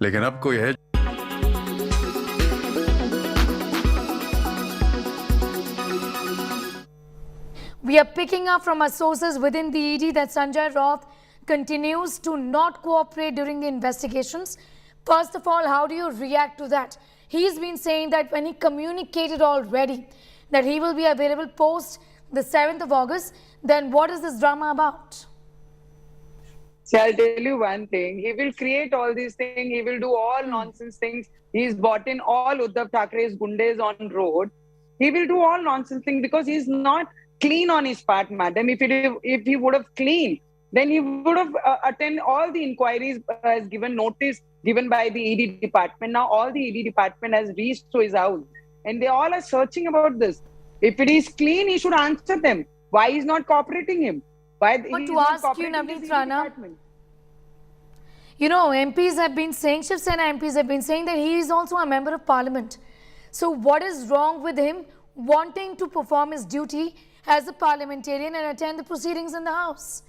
लेकिन अब कोई है। We are picking up from our sources within the ED that Sanjay Raut continues to not cooperate during the investigations. First of all, how do you react to that? He's been saying that when he communicated already that he will be available post the 7th of August, then what is this drama about? See, I'll tell you one thing. He will create all these things. He will do all nonsense things. He's bought in all Uddhav Thackera's gundes on road. He will do all nonsense things because he's not clean on his part, madam. If he would have clean, then he would have attended all the inquiries as given notice given by the ED department. Now all the ED department has reached to his house and they all are searching about this. If it is clean, he should answer them. Why he's not cooperating him? Why I want to ask you, Navneet Rana, you know, MPs have been saying, Shiv Sena MPs have been saying that he is also a member of parliament. So what is wrong with him wanting to perform his duty as a parliamentarian and attend the proceedings in the House?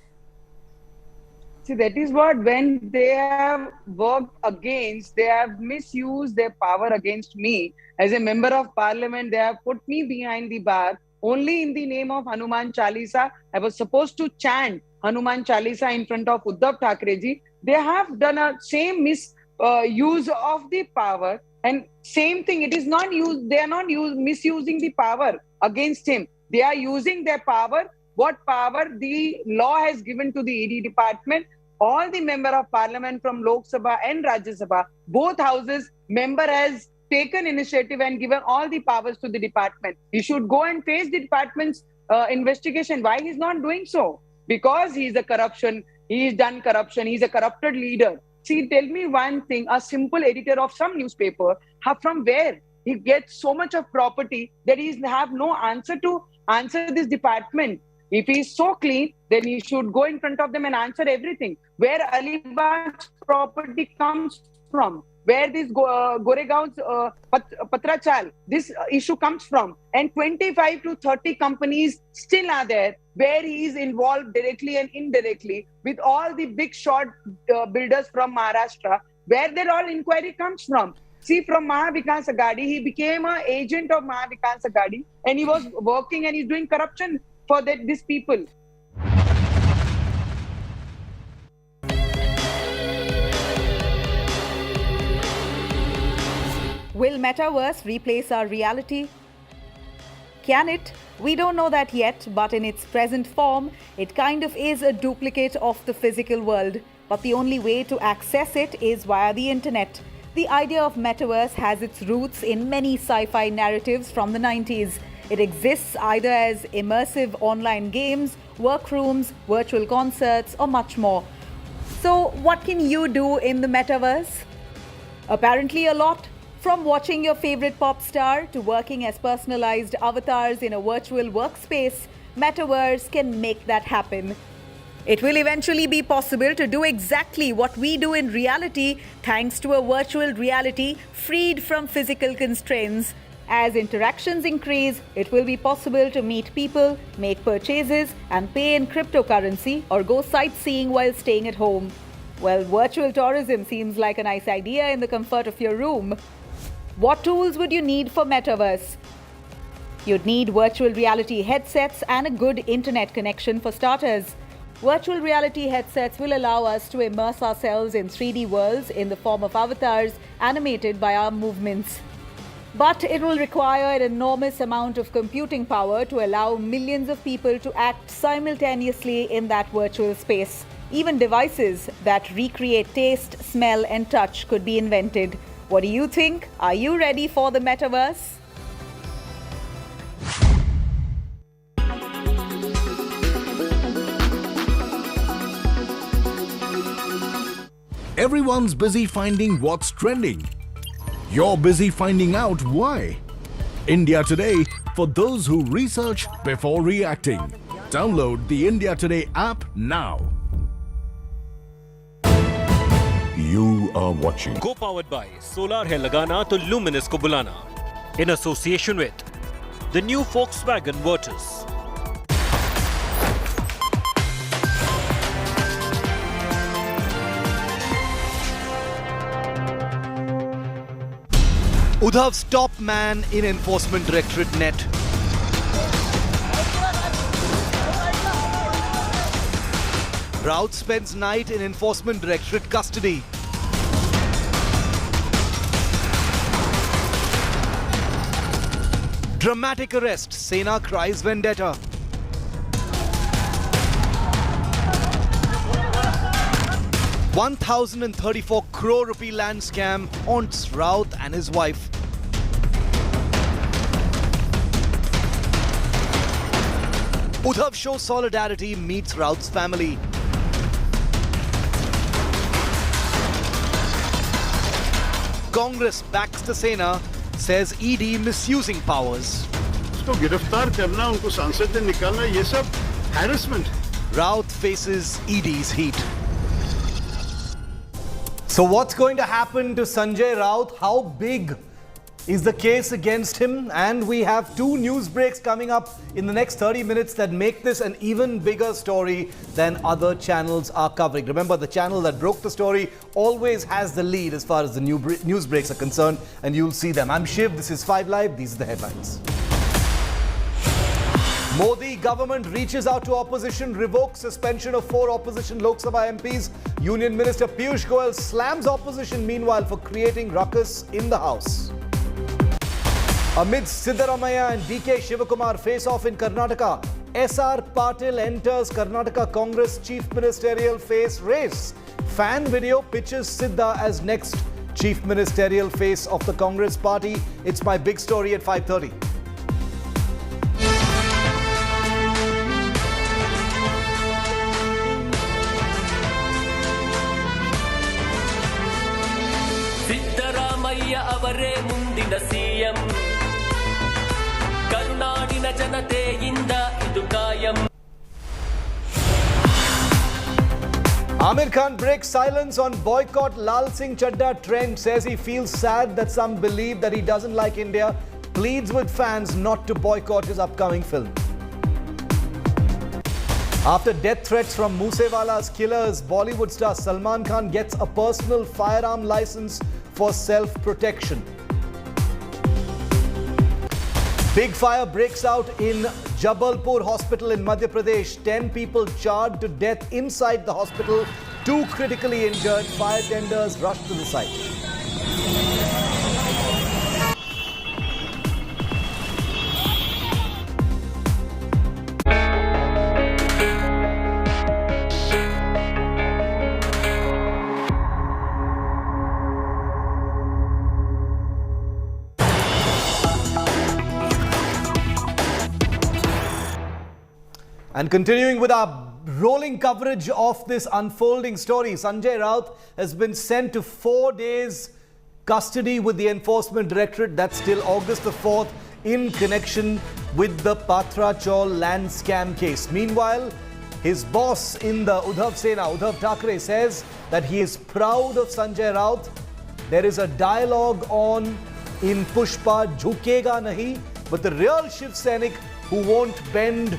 See, that is what, when they have worked against, they have misused their power against me. As a member of parliament, they have put me behind the bar only in the name of Hanuman Chalisa. I was supposed to chant Hanuman Chalisa in front of Uddhav Thackeray ji. They have done a same misuse of the power, and same thing. It is not used. They are not misusing the power against him. They are using their power. What power the law has given to the ED department? All the member of parliament from Lok Sabha and Rajya Sabha, both houses, member has taken initiative and given all the powers to the department. He should go and face the department's investigation. Why he's not doing so? Because he's a corruption. He's done corruption. He's a corrupted leader. See, tell me one thing. A simple editor of some newspaper, from where he gets so much of property that he have no answer to answer this department? If he is so clean, then he should go in front of them and answer everything. Where Alibaug's property comes from, where this Goregaon's Patra Chawl, this issue comes from. And 25 to 30 companies still are there where he is involved directly and indirectly with all the big shot builders from Maharashtra, where their all inquiry comes from. See, from Mahavikas Agadi, he became an agent of Mahavikas Agadi and he was working and he's doing corruption for these people. Will metaverse replace our reality? Can it? We don't know that yet, but in its present form, it kind of is a duplicate of the physical world. But the only way to access it is via the internet. The idea of metaverse has its roots in many sci-fi narratives from the 90s. It exists either as immersive online games, workrooms, virtual concerts, or much more. So, what can you do in the metaverse? Apparently a lot. From watching your favorite pop star to working as personalized avatars in a virtual workspace, metaverse can make that happen. It will eventually be possible to do exactly what we do in reality thanks to a virtual reality freed from physical constraints. As interactions increase, it will be possible to meet people, make purchases, and pay in cryptocurrency or go sightseeing while staying at home. Well, virtual tourism seems like a nice idea in the comfort of your room. What tools would you need for metaverse? You'd need virtual reality headsets and a good internet connection for starters. Virtual reality headsets will allow us to immerse ourselves in 3D worlds in the form of avatars animated by our movements. But it will require an enormous amount of computing power to allow millions of people to act simultaneously in that virtual space. Even devices that recreate taste, smell, and touch could be invented. What do you think? Are you ready for the metaverse? Everyone's busy finding what's trending. You're busy finding out why. India Today, for those who research before reacting. Download the India Today app now. You are watching Co powered by Solar है लगाना तो Luminous को बुलाना in association with the new Volkswagen Virtus. Uddhav's top man in Enforcement Directorate net. Raut spends night in Enforcement Directorate custody. Dramatic arrest. Sena cries vendetta. ₹1,034 crore land scam haunts Raut and his wife. Uddhav shows solidarity, meets Raut's family. Congress backs the Sena, says ED misusing powers. उसको गिरफ्तार करना, उनको सांसद से निकालना, ये सब harassment. Raut faces ED's heat. So what's going to happen to Sanjay Raut? How big is the case against him? And we have two news breaks coming up in the next 30 minutes that make this an even bigger story than other channels are covering. Remember, the channel that broke the story always has the lead as far as the news breaks are concerned, and you'll see them. I'm Shiv, this is 5 Live, these are the headlines. Modi government reaches out to opposition, revokes suspension of 4 opposition Lok Sabha MPs. Union Minister Piyush Goyal slams opposition meanwhile for creating ruckus in the House. Amidst Siddaramaiah and DK Shivakumar face off in Karnataka, SR Patil enters Karnataka Congress chief ministerial face race. Fan video pitches Sidda as next chief ministerial face of the Congress party. It's my big story at 5:30. Siddaramaiah ಅವರೇ ಮುಂದಿನ CM ಕರುನಾಡಿನ ಜನತೆಯಿಂದ ಇದು ಕಾಯಂ. Amir Khan breaks silence on boycott Lal Singh Chadda trend, says he feels sad that some believe that he doesn't like India, pleads with fans not to boycott his upcoming film. After death threats from Moosewala's killers, Bollywood star Salman Khan gets a personal firearm license for self-protection. Big fire breaks out in Jabalpur Hospital in Madhya Pradesh. 10 people charred to death inside the hospital, 2 critically injured. Fire tenders rushed to the site. And continuing with our rolling coverage of this unfolding story, Sanjay Raut has been sent to 4 days custody with the Enforcement Directorate. That's till August the 4th in connection with the Patra Chawl land scam case. Meanwhile, his boss in the Uddhav Sena, Uddhav Thackeray, says that he is proud of Sanjay Raut. There is a dialogue on in Pushpa, Jhukega Nahi, but the real Shiv Sainik who won't bend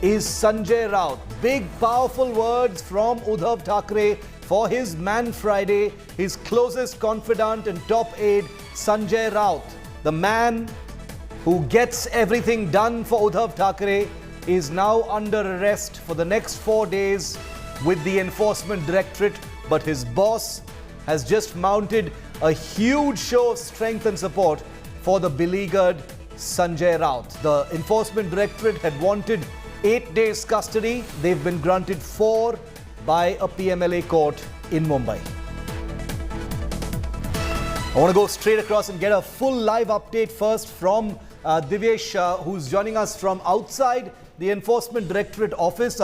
is Sanjay Raut. Big, powerful words from Uddhav Thackeray for his man Friday, his closest confidant and top aide, Sanjay Raut. The man who gets everything done for Uddhav Thackeray is now under arrest for the next 4 days with the Enforcement Directorate. But his boss has just mounted a huge show of strength and support for the beleaguered Sanjay Raut. The Enforcement Directorate had wanted 8 days custody. They've been granted 4 by a PMLA court in Mumbai. I want to go straight across and get a full live update first from Divyesh, who's joining us from outside the Enforcement Directorate office.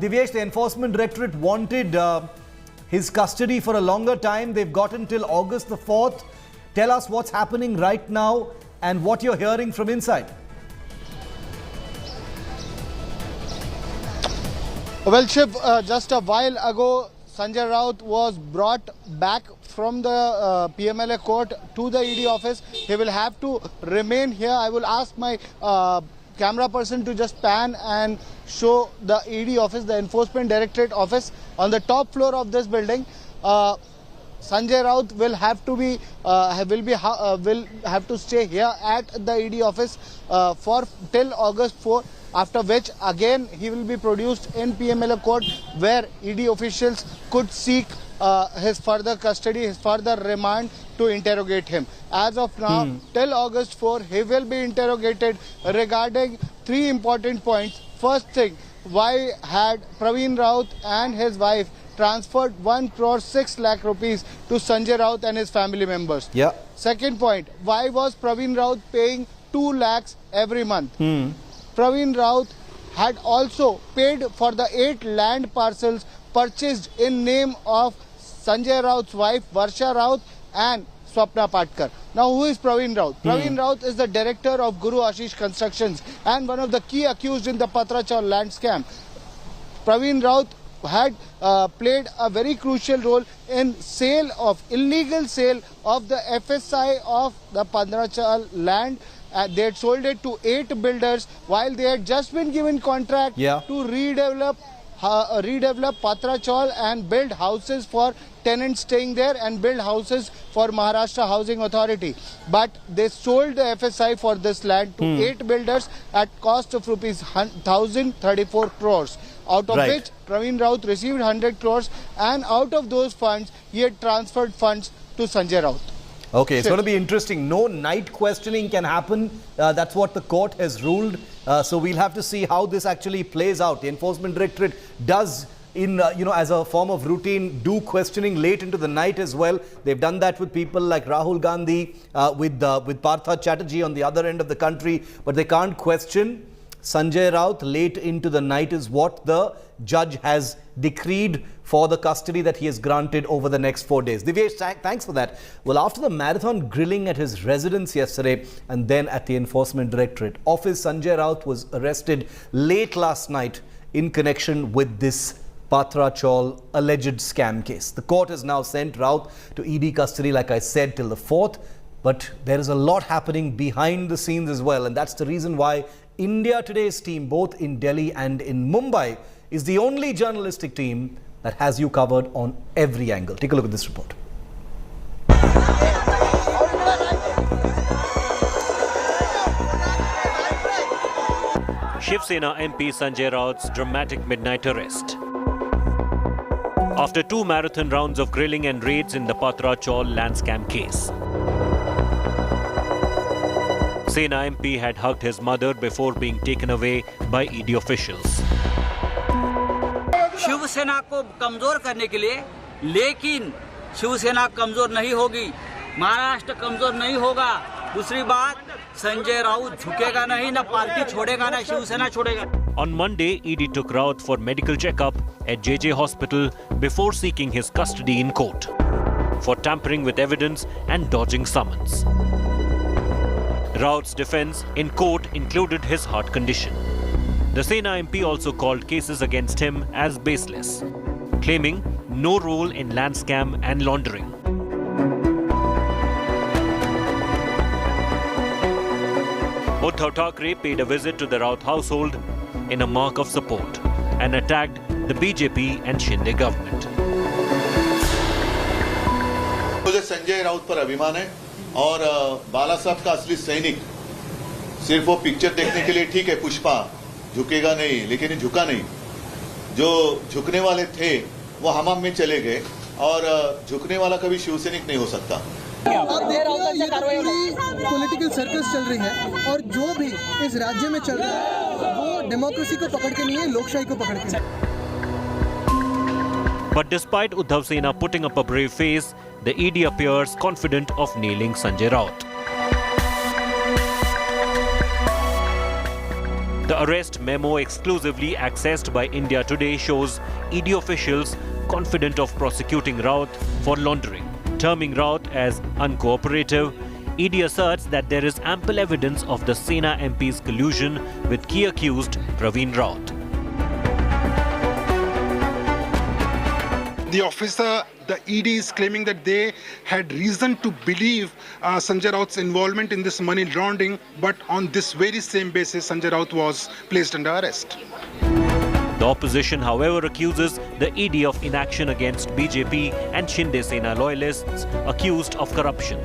Divyesh, the Enforcement Directorate wanted his custody for a longer time. They've got until August the 4th. Tell us what's happening right now and what you're hearing from inside. Well, Shiv, just a while ago, Sanjay Raut was brought back from the PMLA court to the ED office. He will have to remain here. I will ask my camera person to just pan and show the ED office, the Enforcement Directorate office on the top floor of this building. Sanjay Raut will have to stay here at the ED office till August 4. After which again he will be produced in PMLA court, where ED officials could seek his further custody, his further remand to interrogate him. As of now, till August 4, he will be interrogated regarding 3 important points. First thing, why had Praveen Raut and his wife transferred 1 crore 6 lakh rupees to Sanjay Raut and his family members? Yeah. Second point, why was Praveen Raut paying 2 lakhs every month? Praveen Raut had also paid for the 8 land parcels purchased in name of Sanjay Raut's wife Varsha Raut and Swapna Patkar. Now, who is Praveen Raut? Praveen Raut is the director of Guru Ashish Constructions and one of the key accused in the Patra Chawl land scam. Praveen Raut had played a very crucial role in illegal sale of the FSI of the Patra Chawl land. They had sold it to 8 builders while they had just been given contract to redevelop Patra Chawl and build houses for tenants staying there and build houses for Maharashtra Housing Authority. But they sold the FSI for this land to 8 builders at cost of rupees 1,034 crores. Out of which Praveen Raut received 100 crores, and out of those funds he had transferred funds to Sanjay Raut. Okay, it's going to be interesting. No night questioning can happen. That's what the court has ruled. So we'll have to see how this actually plays out. The Enforcement Directorate does, as a form of routine, do questioning late into the night as well. They've done that with people like Rahul Gandhi, with Partha Chatterjee on the other end of the country. But they can't question Sanjay Raut late into the night is what the judge has decreed for the custody that he has granted over the next 4 days. Divyesh, thanks for that. Well, after the marathon grilling at his residence yesterday and then at the Enforcement Directorate office, Sanjay Raut was arrested late last night in connection with this Patra Chawl alleged scam case. The court has now sent Raut to ED custody, like I said, till the 4th. But there is a lot happening behind the scenes as well. And that's the reason why India Today's team, both in Delhi and in Mumbai, is the only journalistic team that has you covered on every angle. Take a look at this report. Shiv Sena MP Sanjay Raut's dramatic midnight arrest. After 2 marathon rounds of grilling and raids in the Patra Chawl land scam case. Sena MP had hugged his mother before being taken away by ED officials. Shiv सेना को कमजोर करने के लिए, लेकिन शिव सेना कमजोर नहीं होगी, महाराष्ट्र कमजोर नहीं होगा. दूसरी बात, संजय राउत झुकेगा नहीं, ना पार्टी छोड़ेगा, ना शिव सेना छोड़ेगा. On Monday, ED took Raut for medical checkup at JJ Hospital before seeking his custody in court for tampering with evidence and dodging summons. Raut's defense in court included his heart condition. The Sena MP also called cases against him as baseless, claiming no role in land scam and laundering. Uddhav Thackeray paid a visit to the Raut household in a mark of support and attacked the BJP and Shinde government. मुझे संजय राउत पर अभिमान है और बाला साहब का असली सैनिक सिर्फ वो पिक्चर देखने के लिए ठीक है, पुष्पा झुकेगा नहीं, लेकिन ये झुका नहीं. जो झुकने वाले थे वो हमाम में चले गए और झुकने वाला कभी शिवसैनिक नहीं हो सकता. पॉलिटिकल सर्कस चल रही है और जो भी इस राज्य में चल रहा है वो डेमोक्रेसी को पकड़ के नहीं है, लोकशाही को पकड़ के. But despite Uddhav Sena putting up a brave face, the ED appears confident of nailing Sanjay Raut. The arrest memo exclusively accessed by India Today shows ED officials confident of prosecuting Raut for laundering, terming Raut as uncooperative. ED asserts that there is ample evidence of the Sena MP's collusion with key accused Praveen Raut. The officer, the ED is claiming that they had reason to believe Sanjay Raut's involvement in this money laundering, but on this very same basis, Sanjay Raut was placed under arrest. The opposition, however, accuses the ED of inaction against BJP and Shiv Sena loyalists accused of corruption,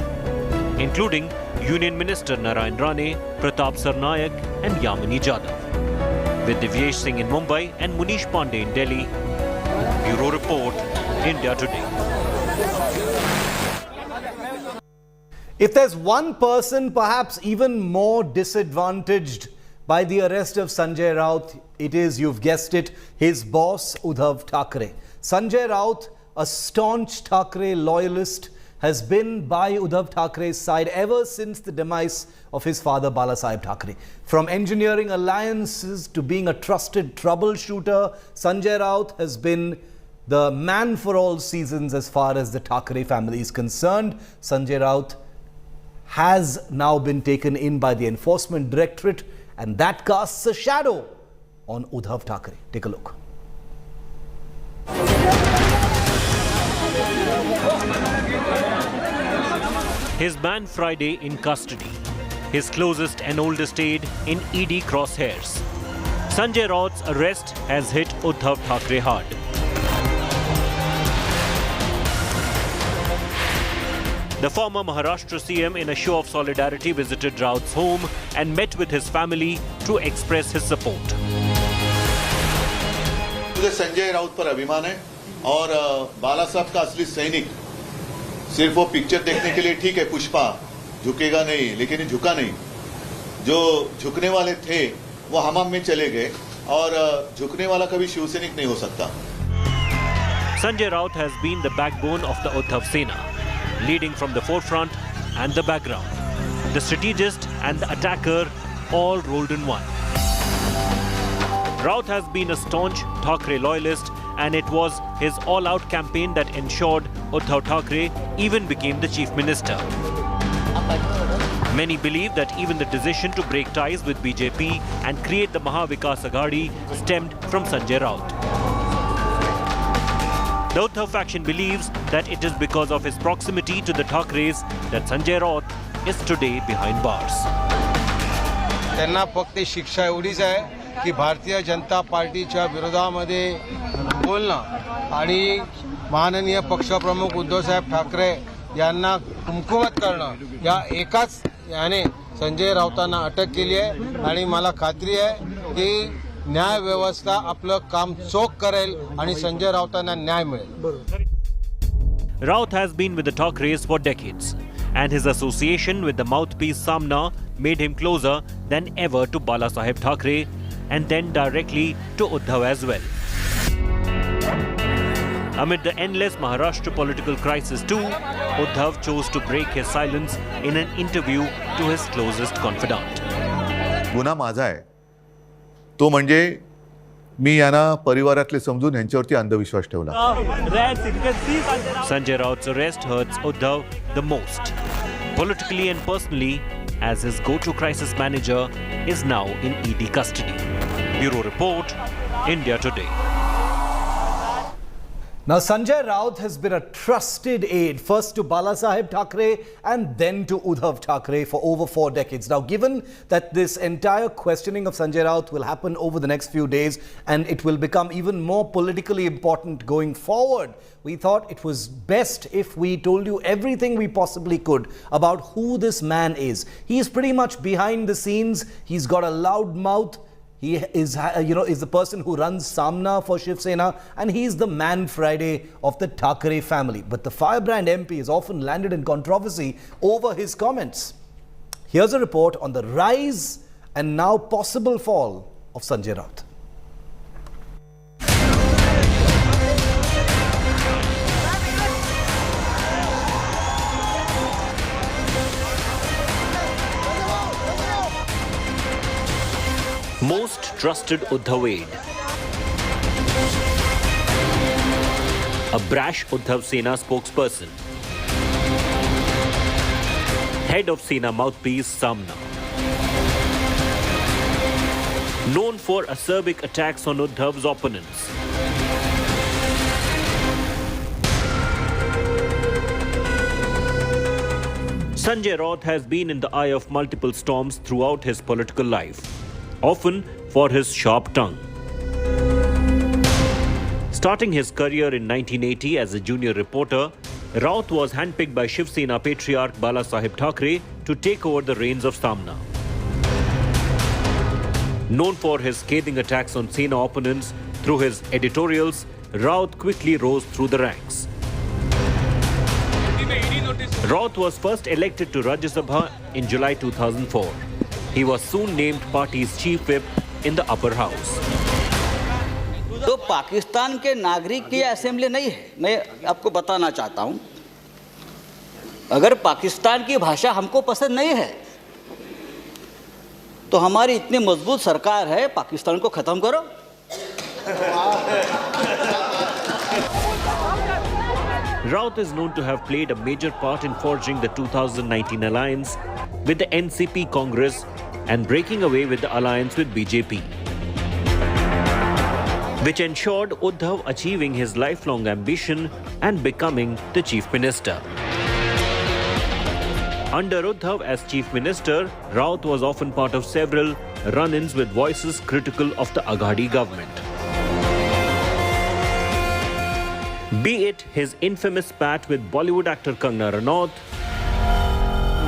including Union Minister Narayan Rane, Pratap Sarnaik and Yamini Jadhav. With Divyesh Singh in Mumbai and Munish Pandey in Delhi. Bureau Report, India Today. If there's one person perhaps even more disadvantaged by the arrest of Sanjay Raut, it is, you've guessed it, his boss Uddhav Thackeray. Sanjay Raut, a staunch Thackeray loyalist, has been by Uddhav Thackeray's side ever since the demise of his father Balasaheb Thackeray. From engineering alliances to being a trusted troubleshooter, Sanjay Raut has been the man for all seasons as far as the Thackeray family is concerned. Sanjay Raut has now been taken in by the Enforcement Directorate, and that casts a shadow on Uddhav Thackeray. Take a look. His man Friday in custody. His closest and oldest aide in ED crosshairs. Sanjay Raut's arrest has hit Uddhav Thackeray hard. The former Maharashtra CM, in a show of solidarity, visited Raut's home and met with his family to express his support. मुझे संजय राउत पर अभिमान है और बाला साहब का असली सैनिक सिर्फ वो पिक्चर देखने के लिए ठीक है, पुष्पा झुकेगा नहीं, लेकिन झुका नहीं. जो झुकने वाले थे वो हमाम में चले गए और झुकने वाला कभी शिवसैनिक नहीं हो सकता. Sanjay Raut has been the backbone of the Uddhav Sena, leading from the forefront and the background. The strategist and the attacker all rolled in one. Raut has been a staunch Thackeray loyalist, and it was his all-out campaign that ensured Uddhav Thackeray even became the chief minister. Many believe that even the decision to break ties with BJP and create the Maha Vikas Aghadi stemmed from Sanjay Raut. The Uddhav faction believes that it is because of his proximity to the Thackerays that Sanjay Raut is today behind bars. त्यांना फक्त शिक्षा एवढीच आहे की भारतीय जनता पार्टीच्या विरोधामध्ये बोलणं आणि माननीय पक्षप्रमुख उद्धवसाहेब ठाकरे यांना कुमकुवत करणं या एकाच याने संजय राऊतांना अटक केली आहे आणि मला खात्री आहे की न्याय व्यवस्था आपलं काम चोख करेल आणि संजय राऊतांना न्याय मिळेल. Raut has been with the Thackerays for decades, and his association with the mouthpiece Samna made him closer than ever to Balasaheb Thackeray and then directly to Uddhav as well. Amid the endless Maharashtra political crisis too, Uddhav chose to break his silence in an interview to his closest confidant. गुन्हा माझा आहे तो म्हणजे मी यांना परिवारातले समजून यांच्यावरती अंधविश्वास ठेवला. Sanjay Raut's arrest hurts Uddhav the most, politically and personally, as his go-to crisis manager is now in ED custody. Bureau Report, India Today. Now, Sanjay Raut has been a trusted aide, first to Balasaheb Thackeray and then to Uddhav Thackeray for over 4 decades. Now, given that this entire questioning of Sanjay Raut will happen over the next few days and it will become even more politically important going forward, we thought it was best if we told you everything we possibly could about who this man is. He is pretty much behind the scenes. He's got a loud mouth. He is, is the person who runs Samna for Shiv Sena, and he's the man Friday of the Thackeray family. But the firebrand MP has often landed in controversy over his comments. Here's a report on the rise and now possible fall of Sanjay Raut. Most trusted Uddhav aide. A brash Uddhav Sena spokesperson. Head of Sena mouthpiece Samna. Known for acerbic attacks on Uddhav's opponents. Sanjay Raut has been in the eye of multiple storms throughout his political life, often for his sharp tongue. Starting his career in 1980 as a junior reporter, Raut was handpicked by Shiv Sena patriarch Balasaheb Thackeray to take over the reins of Samna. Known for his scathing attacks on Sena opponents through his editorials, Raut quickly rose through the ranks. Raut was first elected to Rajya Sabha in July 2004. He was soon named party's chief whip in the upper house. तो पाकिस्तान के नागरिक की assembly नहीं है, मैं आपको बताना चाहता हूं। अगर पाकिस्तान की भाषा हमको पसंद नहीं है तो हमारी इतनी मजबूत सरकार है, पाकिस्तान को खत्म करो। Raut is known to have played a major part in forging the 2019 alliance with the NCP Congress and breaking away with the alliance with BJP, which ensured Uddhav achieving his lifelong ambition and becoming the chief minister. Under Uddhav as chief minister, Raut was often part of several run-ins with voices critical of the Aghadi government. Be it his infamous spat with Bollywood actor Karnataka Congress,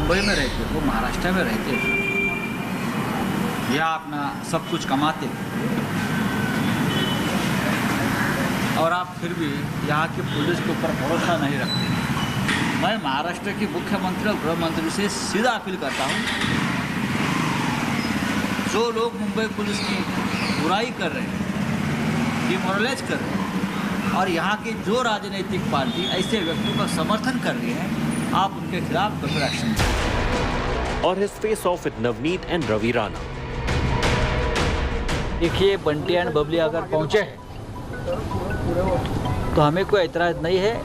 Mumbai में रहते हो, महाराष्ट्र में रहते हो, यहाँ अपना सब कुछ कमाते और आप फिर भी यहाँ की पुलिस के ऊपर भरोसा नहीं रखते। मैं महाराष्ट्र की मुख्यमंत्री और गृह मंत्री से सीधा अपील करता हूँ, जो लोग मुंबई पुलिस की बुराई कर रहे हैं, डिमोरलाइज कर रहे हैं और यहाँ की जो राजनीतिक पार्टी ऐसे व्यक्तियों का समर्थन कर रही है, आप उनके खिलाफ कठोर एक्शन लें। और his face off with Navneet and Ravi Rana. देखिए, बंटी एंड बबली अगर पहुँचे हैं तो हमें कोई एतराज़ नहीं है।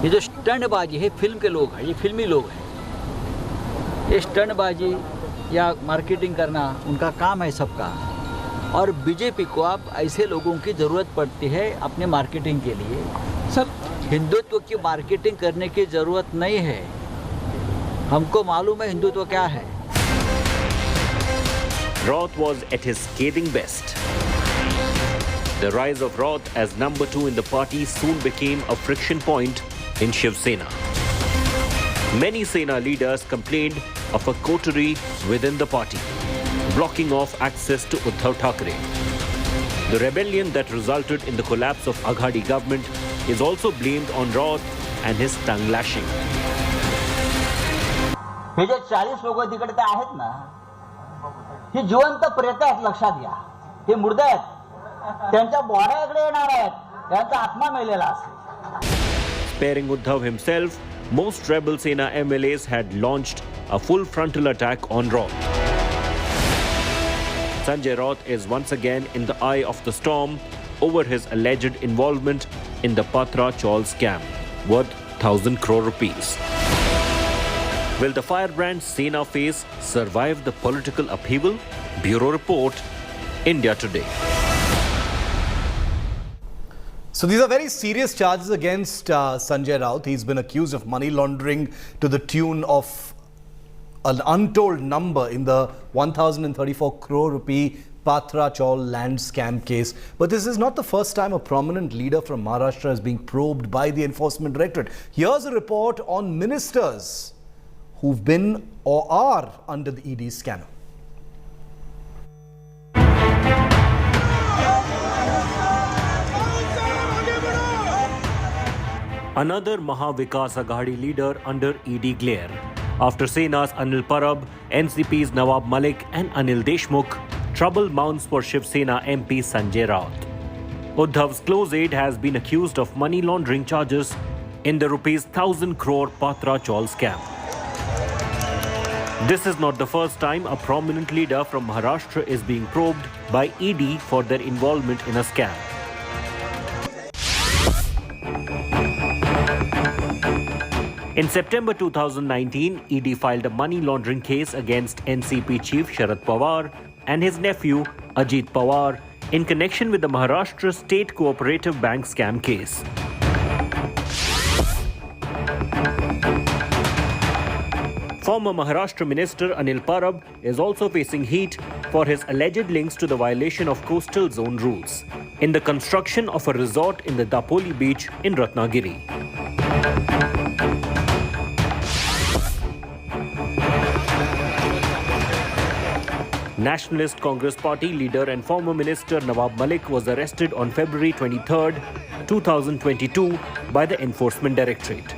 ये जो स्टंटबाजी है, फिल्म के लोग हैं, ये फिल्मी लोग हैं। ये स्टंटबाजी या मार्केटिंग करना उनका काम है सबका। और बीजेपी को आप ऐसे लोगों की ज़रूरत पड़ती है अपने मार्केटिंग के लिए। सब हिंदुत्व की मार्केटिंग करने की ज़रूरत नहीं है। हमको मालूम है हिंदुत्व क्या है। Raut was at his scathing best. The rise of Raut as number 2 in the party soon became a friction point in Shiv Sena. Many Sena leaders complained of a coterie within the party, blocking off access to Uddhav Thackeray. The rebellion that resulted in the collapse of Aghadi government is also blamed on Raut and his tongue lashing. हे जे 40 लोक तिकडे ते आहेत ना, ही जिवंत प्रेत आहेत, लक्षात घ्या। हे मुर्दे आहेत, त्यांच्या बॉड्या इकडे येणार आहेत, त्यांचा आत्मा मेलेला असेल। Sparing Uddhav himself, most rebel Sena MLAs had launched a full frontal attack on Raut. Sanjay Raut is once again in the eye of the storm over his alleged involvement in the Patra Chawl scam, worth 1,000 crore rupees. Will the firebrand Sena face survive the political upheaval? Bureau Report, India Today. So these are very serious charges against Sanjay Raut. He's been accused of money laundering to the tune of an untold number in the 1,034 crore rupee Patra Chawl land scam case. But this is not the first time a prominent leader from Maharashtra is being probed by the Enforcement Directorate. Here's a report on ministers who've been or are under the ED scanner. Another Mahavikas Aghadi leader under ED glare. After Sena's Anil Parab, NCP's Nawab Malik and Anil Deshmukh, trouble mounts for Shiv Sena MP Sanjay Raut. Uddhav's close aide has been accused of money laundering charges in the rupees 1,000 crore Patra Chawl scam. This is not the first time a prominent leader from Maharashtra is being probed by ED for their involvement in a scam. In September 2019, ED filed a money laundering case against NCP chief Sharad Pawar and his nephew Ajit Pawar in connection with the Maharashtra State Cooperative Bank scam case. Former Maharashtra Minister Anil Parab is also facing heat for his alleged links to the violation of coastal zone rules in the construction of a resort in the Dapoli beach in Ratnagiri. Nationalist Congress Party leader and former minister Nawab Malik was arrested on February 23, 2022 by the Enforcement Directorate.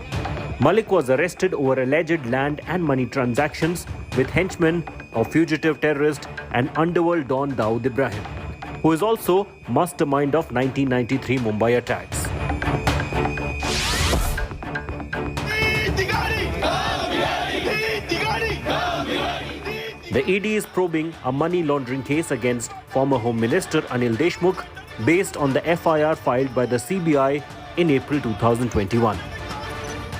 Malik was arrested over alleged land and money transactions with henchmen of fugitive terrorist and underworld don Dawood Ibrahim, who is also mastermind of 1993 Mumbai attacks. The ED is probing a money laundering case against former Home Minister Anil Deshmukh based on the FIR filed by the CBI in April 2021.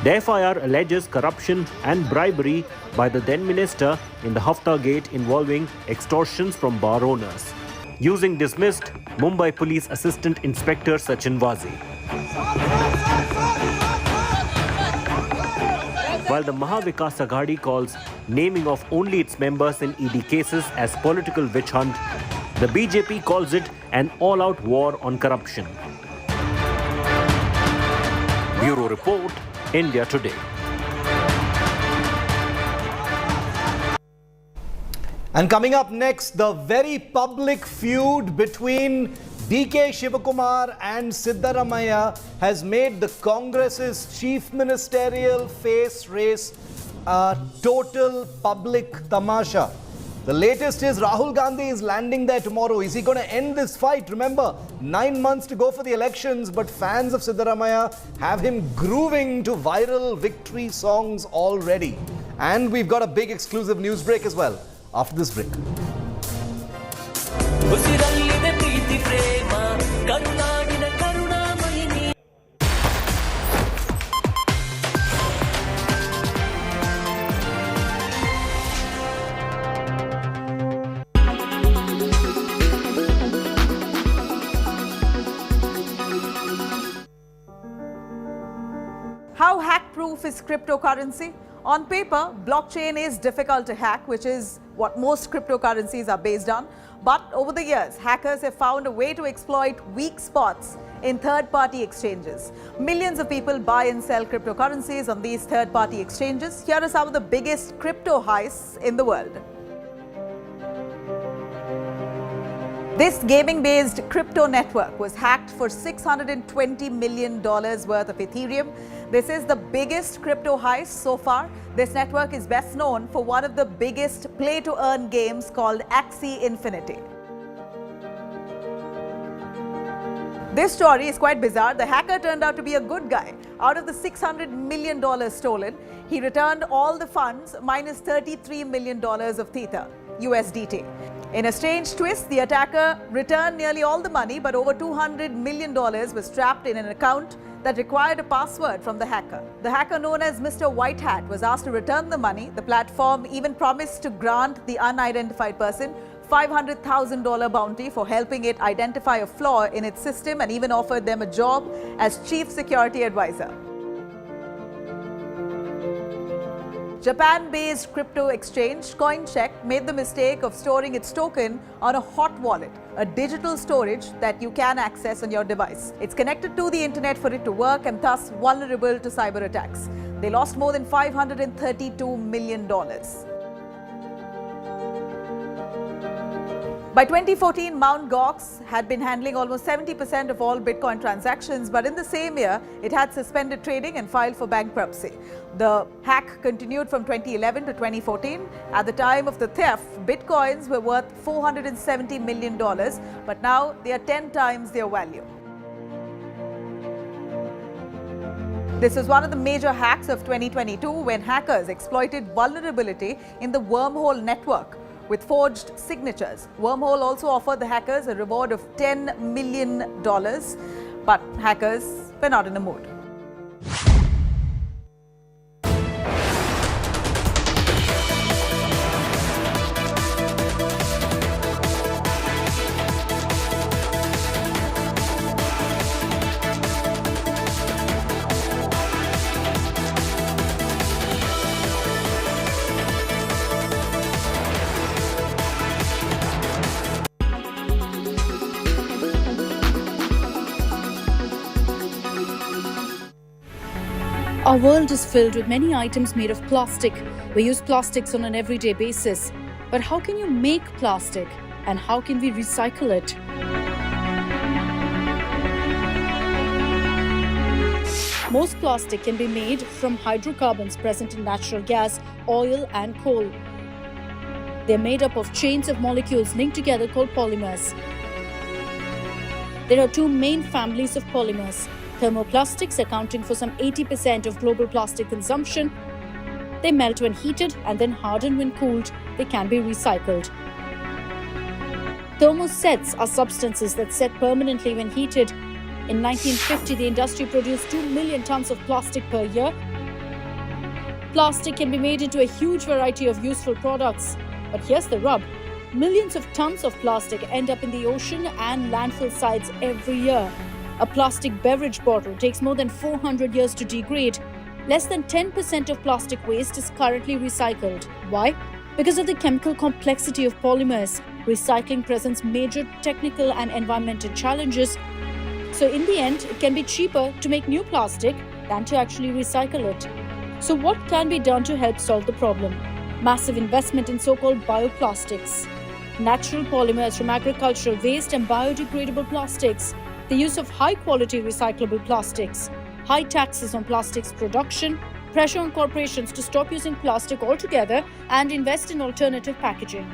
The FIR alleges corruption and bribery by the then minister in the Hafta Gate involving extortions from bar owners, using dismissed Mumbai Police Assistant Inspector Sachin Vazi. While the Mahavikas Aghadi calls naming of only its members in ED cases as political witch hunt, the BJP calls it an all-out war on corruption. Bureau Report, India Today. And coming up next, the very public feud between DK Shivakumar and Siddaramaiah has made the Congress's chief ministerial face race a total public tamasha. The latest is Rahul Gandhi is landing there tomorrow. Is he going to end this fight? Remember, 9 months to go for the elections, but fans of Siddaramaiah have him grooving to viral victory songs already. And we've got a big exclusive news break as well after this break. How hack-proof is cryptocurrency? On paper, blockchain is difficult to hack, which is what most cryptocurrencies are based on. But over the years, hackers have found a way to exploit weak spots in third-party exchanges. Millions of people buy and sell cryptocurrencies on these third-party exchanges. Here are some of the biggest crypto heists in the world. This gaming-based crypto network was hacked for $620 million worth of Ethereum. This is the biggest crypto heist so far. This network is best known for one of the biggest play-to-earn games called Axie Infinity. This story is quite bizarre. The hacker turned out to be a good guy. Out of the $600 million stolen, he returned all the funds minus $33 million of Theta, USDT. In a strange twist, the attacker returned nearly all the money, but over $200 million was trapped in an account that required a password from the hacker. The hacker, known as Mr. White Hat, was asked to return the money. The platform even promised to grant the unidentified person $500,000 bounty for helping it identify a flaw in its system, and even offered them a job as chief security advisor. Japan-based crypto exchange CoinCheck made the mistake of storing its token on a hot wallet, a digital storage that you can access on your device. It's connected to the internet for it to work and thus vulnerable to cyber attacks. They lost more than $532 million. By 2014, Mt. Gox had been handling almost 70% of all Bitcoin transactions, but in the same year, it had suspended trading and filed for bankruptcy. The hack continued from 2011 to 2014. At the time of the theft, Bitcoins were worth $470 million, but now they are 10 times their value. This is one of the major hacks of 2022 when hackers exploited vulnerability in the Wormhole network with forged signatures. Wormhole also offered the hackers a reward of $10 million, but hackers were not in the mood. Our world is filled with many items made of plastic. We use plastics on an everyday basis. But how can you make plastic? And how can we recycle it? Most plastic can be made from hydrocarbons present in natural gas, oil and coal. They are made up of chains of molecules linked together called polymers. There are two main families of polymers. Thermoplastics, accounting for some 80% of global plastic consumption. They melt when heated and then harden when cooled. They can be recycled. Thermosets are substances that set permanently when heated. In 1950, the industry produced 2 million tons of plastic per year. Plastic can be made into a huge variety of useful products. But here's the rub. Millions of tons of plastic end up in the ocean and landfill sites every year. A plastic beverage bottle takes more than 400 years to degrade. Less than 10% of plastic waste is currently recycled. Why? Because of the chemical complexity of polymers. Recycling presents major technical and environmental challenges. So in the end, it can be cheaper to make new plastic than to actually recycle it. So what can be done to help solve the problem? Massive investment in so-called bioplastics. Natural polymers from agricultural waste and biodegradable plastics. The use of high-quality recyclable plastics. High taxes on plastics production. Pressure on corporations to stop using plastic altogether and invest in alternative packaging.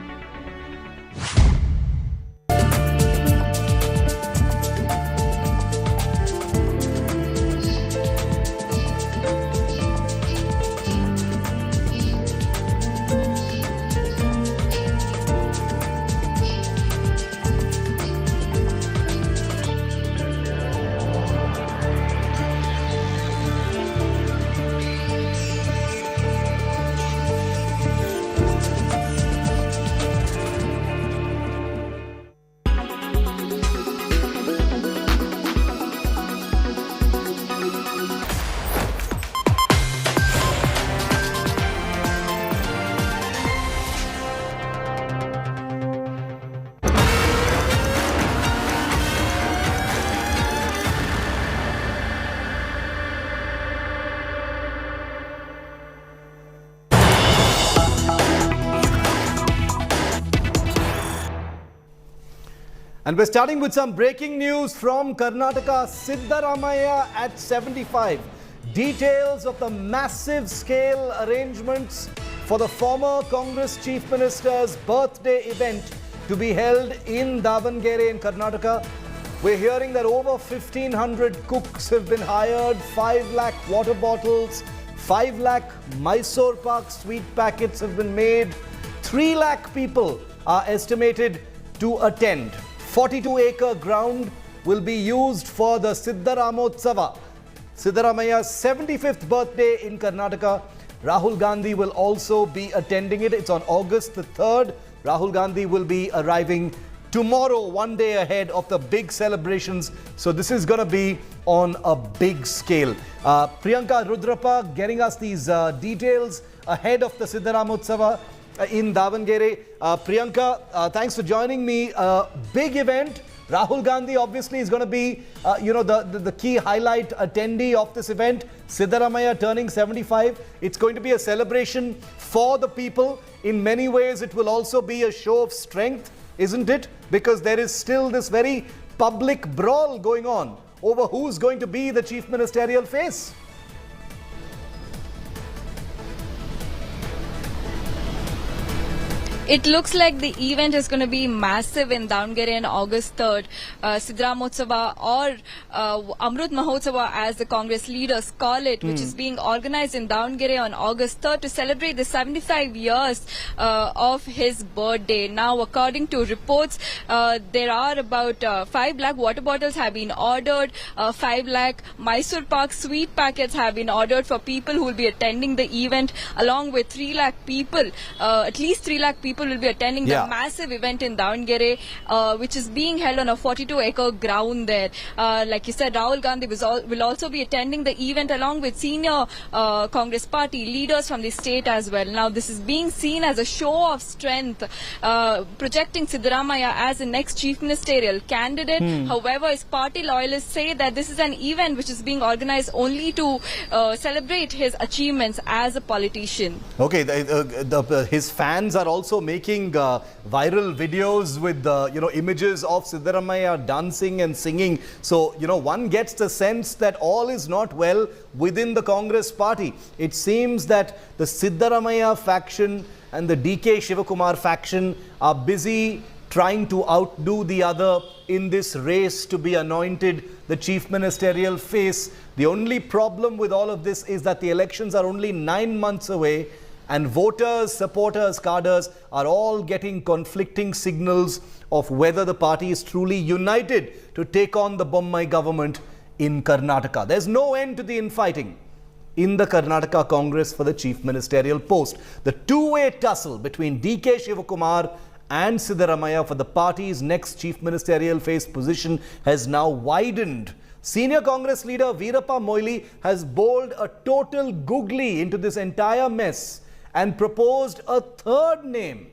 And we're starting with some breaking news from Karnataka. Siddaramaiah at 75. Details of the massive scale arrangements for the former Congress Chief Minister's birthday event to be held in Davangere in Karnataka. We're hearing that over 1,500 cooks have been hired, 5 lakh water bottles, 5 lakh Mysore Pak sweet packets have been made. 3 lakh people are estimated to attend. 42-acre ground will be used for the Siddaramotsava. Siddaramaiah's 75th birthday in Karnataka. Rahul Gandhi will also be attending it. It's on August the 3rd. Rahul Gandhi will be arriving tomorrow, one day ahead of the big celebrations. So this is going to be on a big scale. Priyanka Rudrappa getting us these details ahead of the Siddaramotsava in Davangere. Priyanka, thanks for joining me. Big event. Rahul Gandhi obviously is going to be, the key highlight attendee of this event. Siddaramaiah turning 75. It's going to be a celebration for the people. In many ways, it will also be a show of strength, isn't it? Because there is still this very public brawl going on over who's going to be the chief ministerial face. It looks like the event is going to be massive in Davangere on August 3rd. Siddaramotsava or Amrut Mahotsava as the Congress leaders call it, which is being organized in Davangere on August 3rd to celebrate the 75 years of his birthday. Now, according to reports, there are about 5 lakh water bottles have been ordered, 5 lakh Mysore Pak sweet packets have been ordered for people who will be attending the event, along with 3 lakh people, at least 3 lakh people people will be attending the massive event in Davangere, which is being held on a 42-acre ground there. Like you said, Rahul Gandhi will also be attending the event along with senior Congress party leaders from the state as well. Now, this is being seen as a show of strength, projecting Siddaramaiah as the next chief ministerial candidate. However, his party loyalists say that this is an event which is being organized only to celebrate his achievements as a politician. Okay, his fans are also making viral videos with images of Siddaramaiah dancing and singing. So, one gets the sense that all is not well within the Congress party. It seems that the Siddaramaiah faction and the DK Shivakumar faction are busy trying to outdo the other in this race to be anointed the chief ministerial face. The only problem with all of this is that the elections are only 9 months away, and voters, supporters, cadres are all getting conflicting signals of whether the party is truly united to take on the Bommai government in Karnataka. There's no end to the infighting in the Karnataka Congress for the chief ministerial post. The two-way tussle between DK Shivakumar and Siddaramaiah for the party's next chief ministerial face position has now widened. Senior Congress leader Veerappa Moily has bowled a total googly into this entire mess and proposed a third name,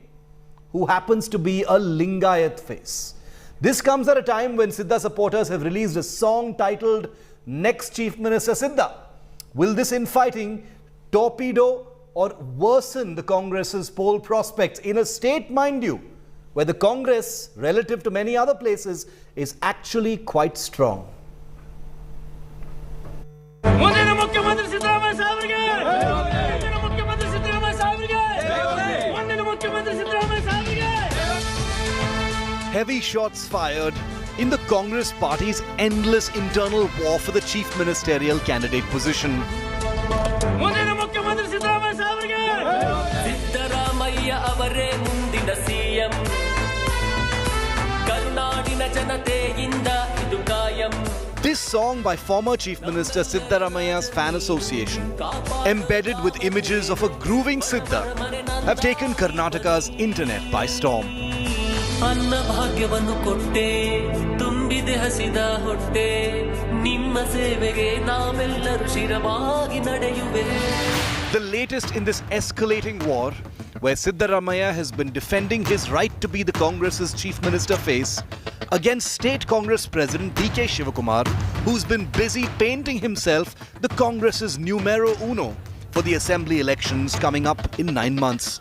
who happens to be a Lingayat face. This comes at a time when Sidda supporters have released a song titled Next Chief Minister Sidda. Will this infighting torpedo or worsen the Congress's poll prospects in a state, mind you, where the Congress, relative to many other places, is actually quite strong? Heavy shots fired in the Congress party's endless internal war for the chief ministerial candidate position. This song by former Chief Minister Siddaramaiah's fan association, embedded with images of a grooving Sidda, have taken Karnataka's internet by storm. The latest in this escalating war, where Siddaramaiah has been defending his right to be the Congress's chief minister face against State Congress President DK Shivakumar, who's been busy painting himself the Congress's numero uno for the assembly elections coming up in 9 months.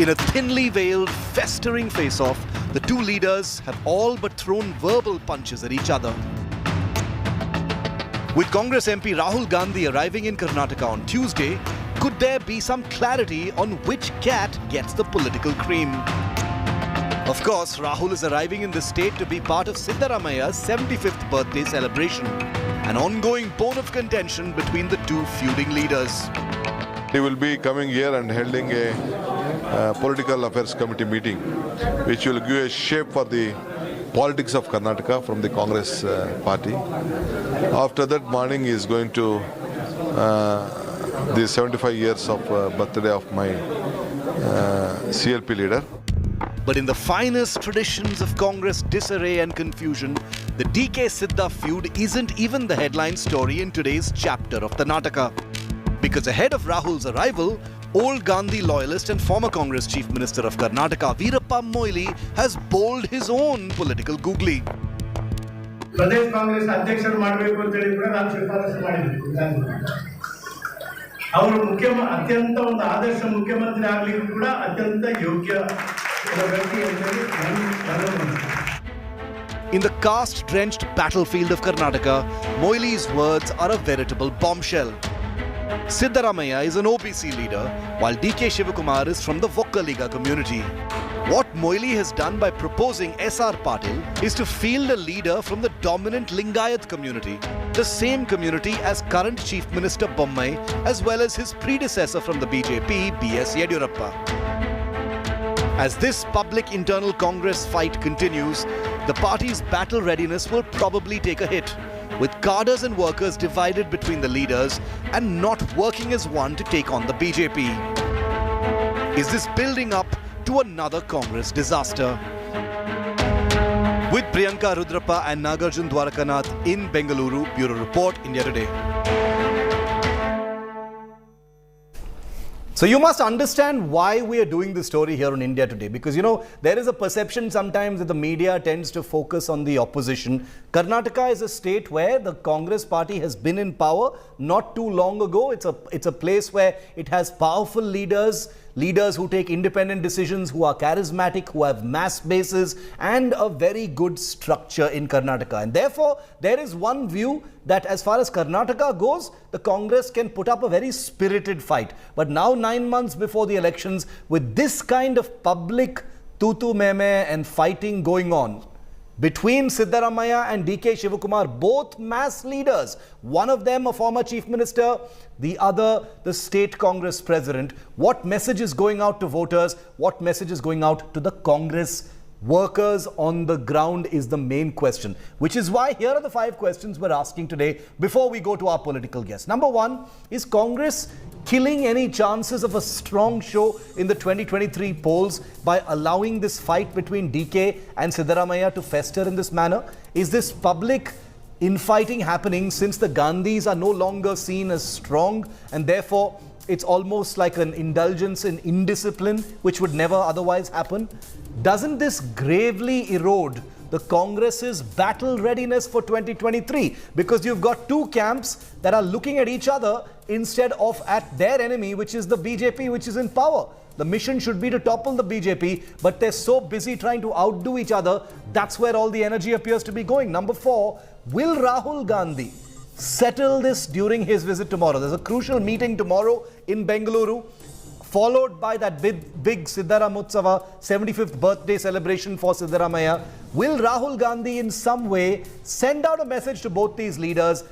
In a thinly veiled, festering face-off, the two leaders have all but thrown verbal punches at each other. With Congress MP Rahul Gandhi arriving in Karnataka on Tuesday, could there be some clarity on which cat gets the political cream? Of course, Rahul is arriving in the state to be part of Siddaramaiah's 75th birthday celebration, an ongoing bone of contention between the two feuding leaders. He will be coming here and holding a political affairs committee meeting, which will give a shape for the politics of Karnataka from the Congress party. After that morning is going to the 75 years of birthday of my CLP leader. But in the finest traditions of Congress disarray and confusion, the DK Sidda feud isn't even the headline story in today's chapter of the Nataka. Because ahead of Rahul's arrival, old Gandhi loyalist and former Congress Chief Minister of Karnataka, Veerappa Moily, has bowled his own political googly. Pradesh Congress ಅಧ್ಯಕ್ಷರು ಮಾಡಬೇಕು ಅಂತ ಹೇಳಿ ಕೂಡ ನಾನು ಶಿಫಾರಸು ಮಾಡಿದ್ದೆ. ಅವರು ಅತ್ಯಂತ ಒಂದು ಆದರ್ಶ ಮುಖ್ಯಮಂತ್ರಿ ಆಗಲಿಕ್ಕೆ ಕೂಡ ಅತ್ಯಂತ ಯೋಗ್ಯ ವ್ಯಕ್ತಿ ಅಂತ ಹೇಳಿ ನಾನು. In the caste-drenched battlefield of Karnataka, Moily's words are a veritable bombshell. Siddaramaiah is an OBC leader, while DK Shivakumar is from the Vokkaliga community. What Moily has done by proposing SR Patil is to field a leader from the dominant Lingayat community, the same community as current Chief Minister Bommai, as well as his predecessor from the BJP, B.S. Yediyurappa. As this public internal Congress fight continues, the party's battle readiness will probably take a hit, with cadres and workers divided between the leaders and not working as one to take on the BJP. Is this building up to another Congress disaster. With Priyanka Rudrappa and Nagarjun Dwarakanath in Bengaluru. Bureau Report, India Today. So you must understand why we are doing this story here on India Today, because there is a perception sometimes that the media tends to focus on the opposition. Karnataka is a state where the Congress party has been in power not too long ago. It's a place where it has powerful leaders who take independent decisions, who are charismatic, who have mass bases and a very good structure in Karnataka. And therefore, there is one view that as far as Karnataka goes, the Congress can put up a very spirited fight. But now, 9 months before the elections, with this kind of public tutu meme and fighting going on between Siddaramaiah and DK Shivakumar, both mass leaders, one of them a former chief minister, the other the state Congress president. What message is going out to voters? What message is going out to the Congress workers on the ground is the main question, which is why here are the 5 questions we're asking today before we go to our political guests. Number 1, is Congress killing any chances of a strong show in the 2023 polls by allowing this fight between DK and Siddaramaiah to fester in this manner? Is this public infighting happening since the Gandhis are no longer seen as strong, and therefore it's almost like an indulgence in indiscipline which would never otherwise happen? Doesn't this gravely erode the Congress's battle readiness for 2023? Because you've got 2 camps that are looking at each other instead of at their enemy, which is the BJP, which is in power. The mission should be to topple the BJP, but they're so busy trying to outdo each other. That's where all the energy appears to be going. Number 4, will Rahul Gandhi settle this during his visit tomorrow? There's a crucial meeting tomorrow in Bengaluru, followed by that big Siddharamotsava 75th birthday celebration for Siddaramaiah. Will Rahul Gandhi in some way send out a message to both these leaders?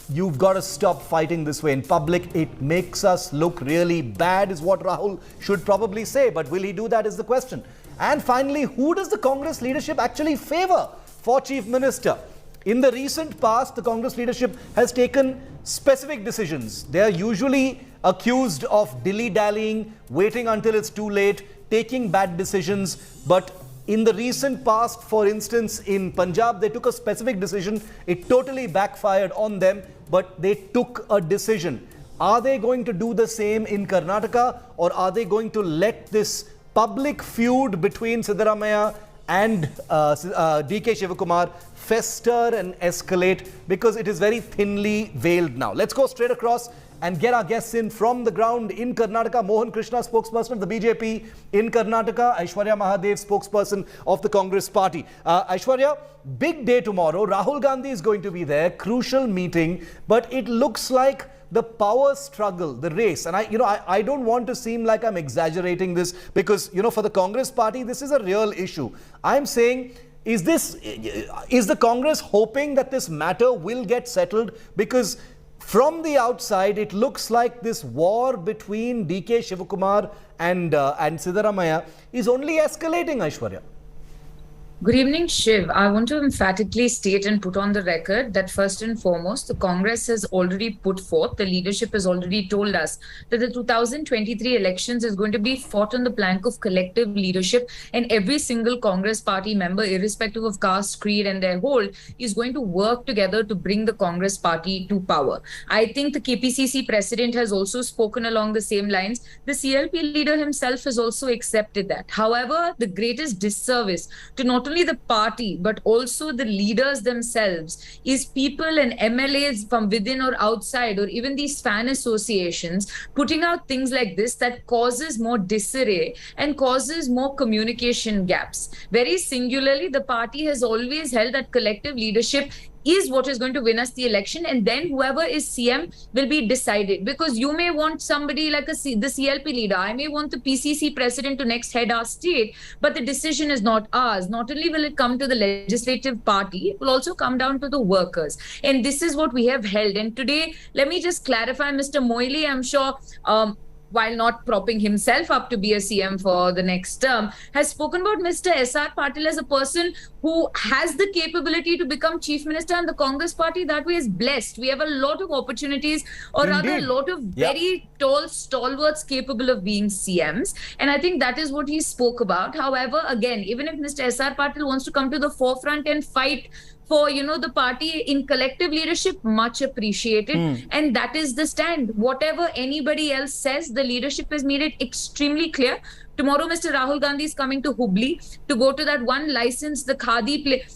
You've got to stop fighting this way in public. It makes us look really bad, is what Rahul should probably say. But will he do that is the question. And finally, who does the Congress leadership actually favor for Chief Minister? In the recent past, the Congress leadership has taken specific decisions. They are usually accused of dilly-dallying, waiting until it's too late, taking bad decisions. But in the recent past, for instance, in Punjab, they took a specific decision. It totally backfired on them, but they took a decision. Are they going to do the same in Karnataka, or are they going to let this public feud between Siddaramaiah and DK Shivakumar fester and escalate, because it is very thinly veiled now? Let's go straight across and get our guests in from the ground in Karnataka. Mohan Krishna, spokesperson of the BJP in Karnataka. Aishwarya Mahadev, spokesperson of the Congress party. Aishwarya, big day tomorrow. Rahul Gandhi is going to be there. Crucial meeting. But it looks like the power struggle, the race. And I don't want to seem like I'm exaggerating this, because, for the Congress party, this is a real issue. I'm saying, is the Congress hoping that this matter will get settled? Because from the outside, it looks like this war between DK Shivakumar and Siddaramaiah is only escalating, Aishwarya. Good evening, Shiv. I want to emphatically state and put on the record that first and foremost, the Congress has already put forth, the leadership has already told us that the 2023 elections is going to be fought on the plank of collective leadership, and every single Congress party member, irrespective of caste, creed and their hold, is going to work together to bring the Congress party to power. I think the KPCC president has also spoken along the same lines. The CLP leader himself has also accepted that. However, the greatest disservice to not only the party but also the leaders themselves is people and MLAs from within or outside, or even these fan associations, putting out things like this that causes more disarray and causes more communication gaps. Very singularly, the party has always held that collective leadership is what is going to win us the election, and then whoever is CM will be decided. Because you may want somebody like the CLP leader, I may want the PCC president to next head our state, but the decision is not ours. Not only will it come to the legislative party, it will also come down to the workers. And this is what we have held. And today, let me just clarify, Mr. Moily, I'm sure while not propping himself up to be a CM for the next term, has spoken about Mr. S.R. Patil as a person who has the capability to become chief minister, and the Congress party that way is blessed. We have a lot of opportunities, or rather a lot of very tall stalwarts capable of being CMs. And I think that is what he spoke about. However, again, even if Mr. S.R. Patil wants to come to the forefront and fight for, the party in collective leadership, much appreciated. And that is the stand. Whatever anybody else says, the leadership has made it extremely clear. Tomorrow, Mr. Rahul Gandhi is coming to Hubli to go to that one license, the Khadi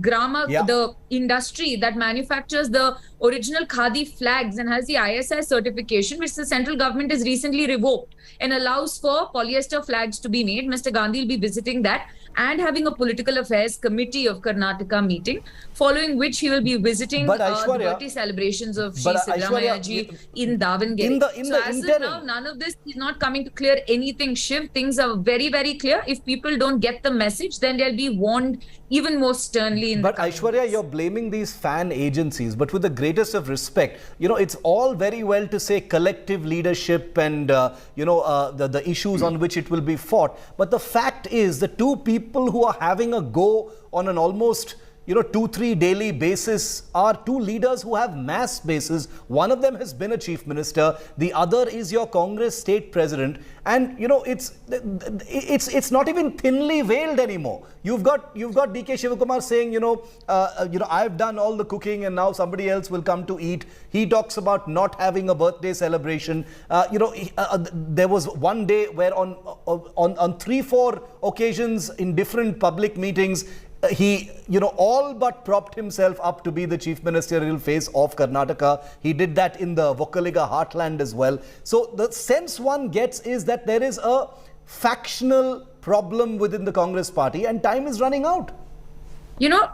Grama, the industry that manufactures the original Khadi flags and has the ISI certification, which the central government has recently revoked and allows for polyester flags to be made. Mr. Gandhi will be visiting that and having a political affairs committee of Karnataka meeting, following which he will be visiting the birthday celebrations of Shri Siddaramaiah ji in Davangere. So as of now, none of this is not coming to clear anything, Shiv. Things are very, very clear. If people don't get the message, then they'll be warned even more sternly. But Aishwarya, you're blaming these fan agencies, but with the greatest of respect, it's all very well to say collective leadership and, the issues on which it will be fought. But the fact is, the two people who are having a go on an almost 2-3 daily basis are two leaders who have mass bases. One of them has been a chief minister. The other is your Congress state president. And, it's not even thinly veiled anymore. You've got DK Shivakumar saying, I've done all the cooking and now somebody else will come to eat. He talks about not having a birthday celebration. There was one day where on 3-4 occasions in different public meetings, he, all but propped himself up to be the chief ministerial face of Karnataka. He did that in the Vokkaliga heartland as well. So the sense one gets is that there is a factional problem within the Congress party and time is running out.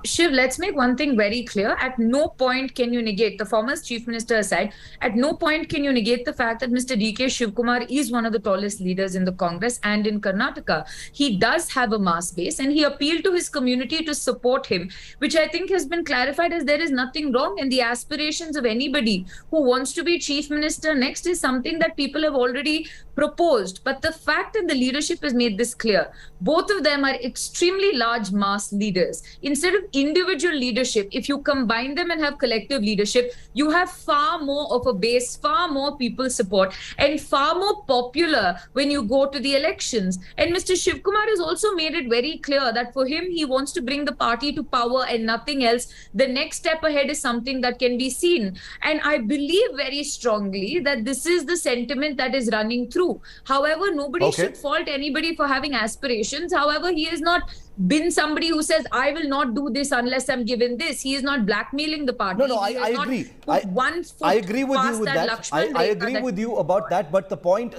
Shiv, let's make one thing very clear. At no point can you negate, the former chief minister aside, at no point can you negate the fact that Mr. DK Shivkumar is one of the tallest leaders in the Congress and in Karnataka. He does have a mass base and he appealed to his community to support him, which I think has been clarified as there is nothing wrong in the aspirations of anybody who wants to be chief minister next is something that people have already proposed. But the fact that the leadership has made this clear, both of them are extremely large mass leaders. Instead of individual leadership, if you combine them and have collective leadership, you have far more of a base, far more people support, and far more popular when you go to the elections. And Mr. Shivkumar has also made it very clear that for him, he wants to bring the party to power and nothing else. The next step ahead is something that can be seen. And I believe very strongly that this is the sentiment that is running through. However, nobody should fault anybody for having aspirations. However, he has not been somebody who says, I will not do this unless I'm given this. He is not blackmailing the party. No, I agree. I agree with you with that. I agree with you about that. But the point,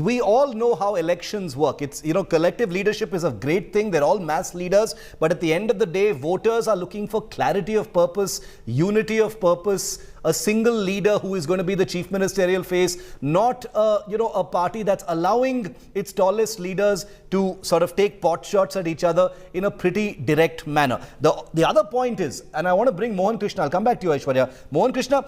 we all know how elections work. It's, collective leadership is a great thing. They're all mass leaders. But at the end of the day, voters are looking for clarity of purpose, unity of purpose, a single leader who is going to be the chief ministerial face, not a party that's allowing its tallest leaders to sort of take pot shots at each other in a pretty direct manner. The other point is, and I want to bring Mohan Krishna, I'll come back to you, Aishwarya. Mohan Krishna,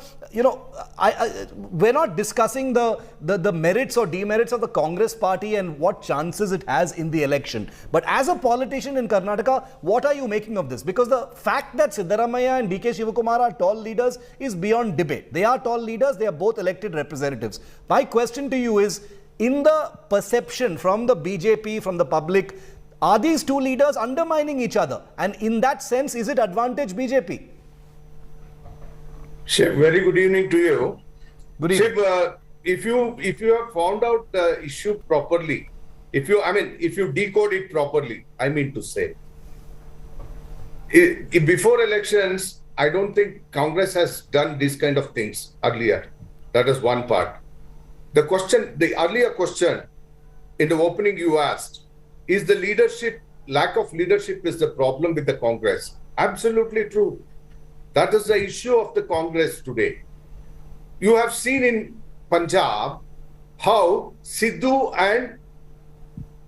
we're not discussing the merits or demerits of the Congress party and what chances it has in the election. But as a politician in Karnataka, what are you making of this? Because the fact that Siddaramaiah and DK Shivakumar are tall leaders is beyond debate. They are tall leaders. They are both elected representatives. My question to you is, in the perception from the BJP, from the public, are these two leaders undermining each other? And in that sense, is it advantage BJP? Shiv, very good evening to you. Good evening. Shiv, if you have found out the issue properly, if you decode it properly, I mean to say, before elections, I don't think Congress has done these kind of things earlier. That is one part. The earlier question in the opening you asked, is the lack of leadership is the problem with the Congress? Absolutely true. That is the issue of the Congress today. You have seen in Punjab how Sidhu and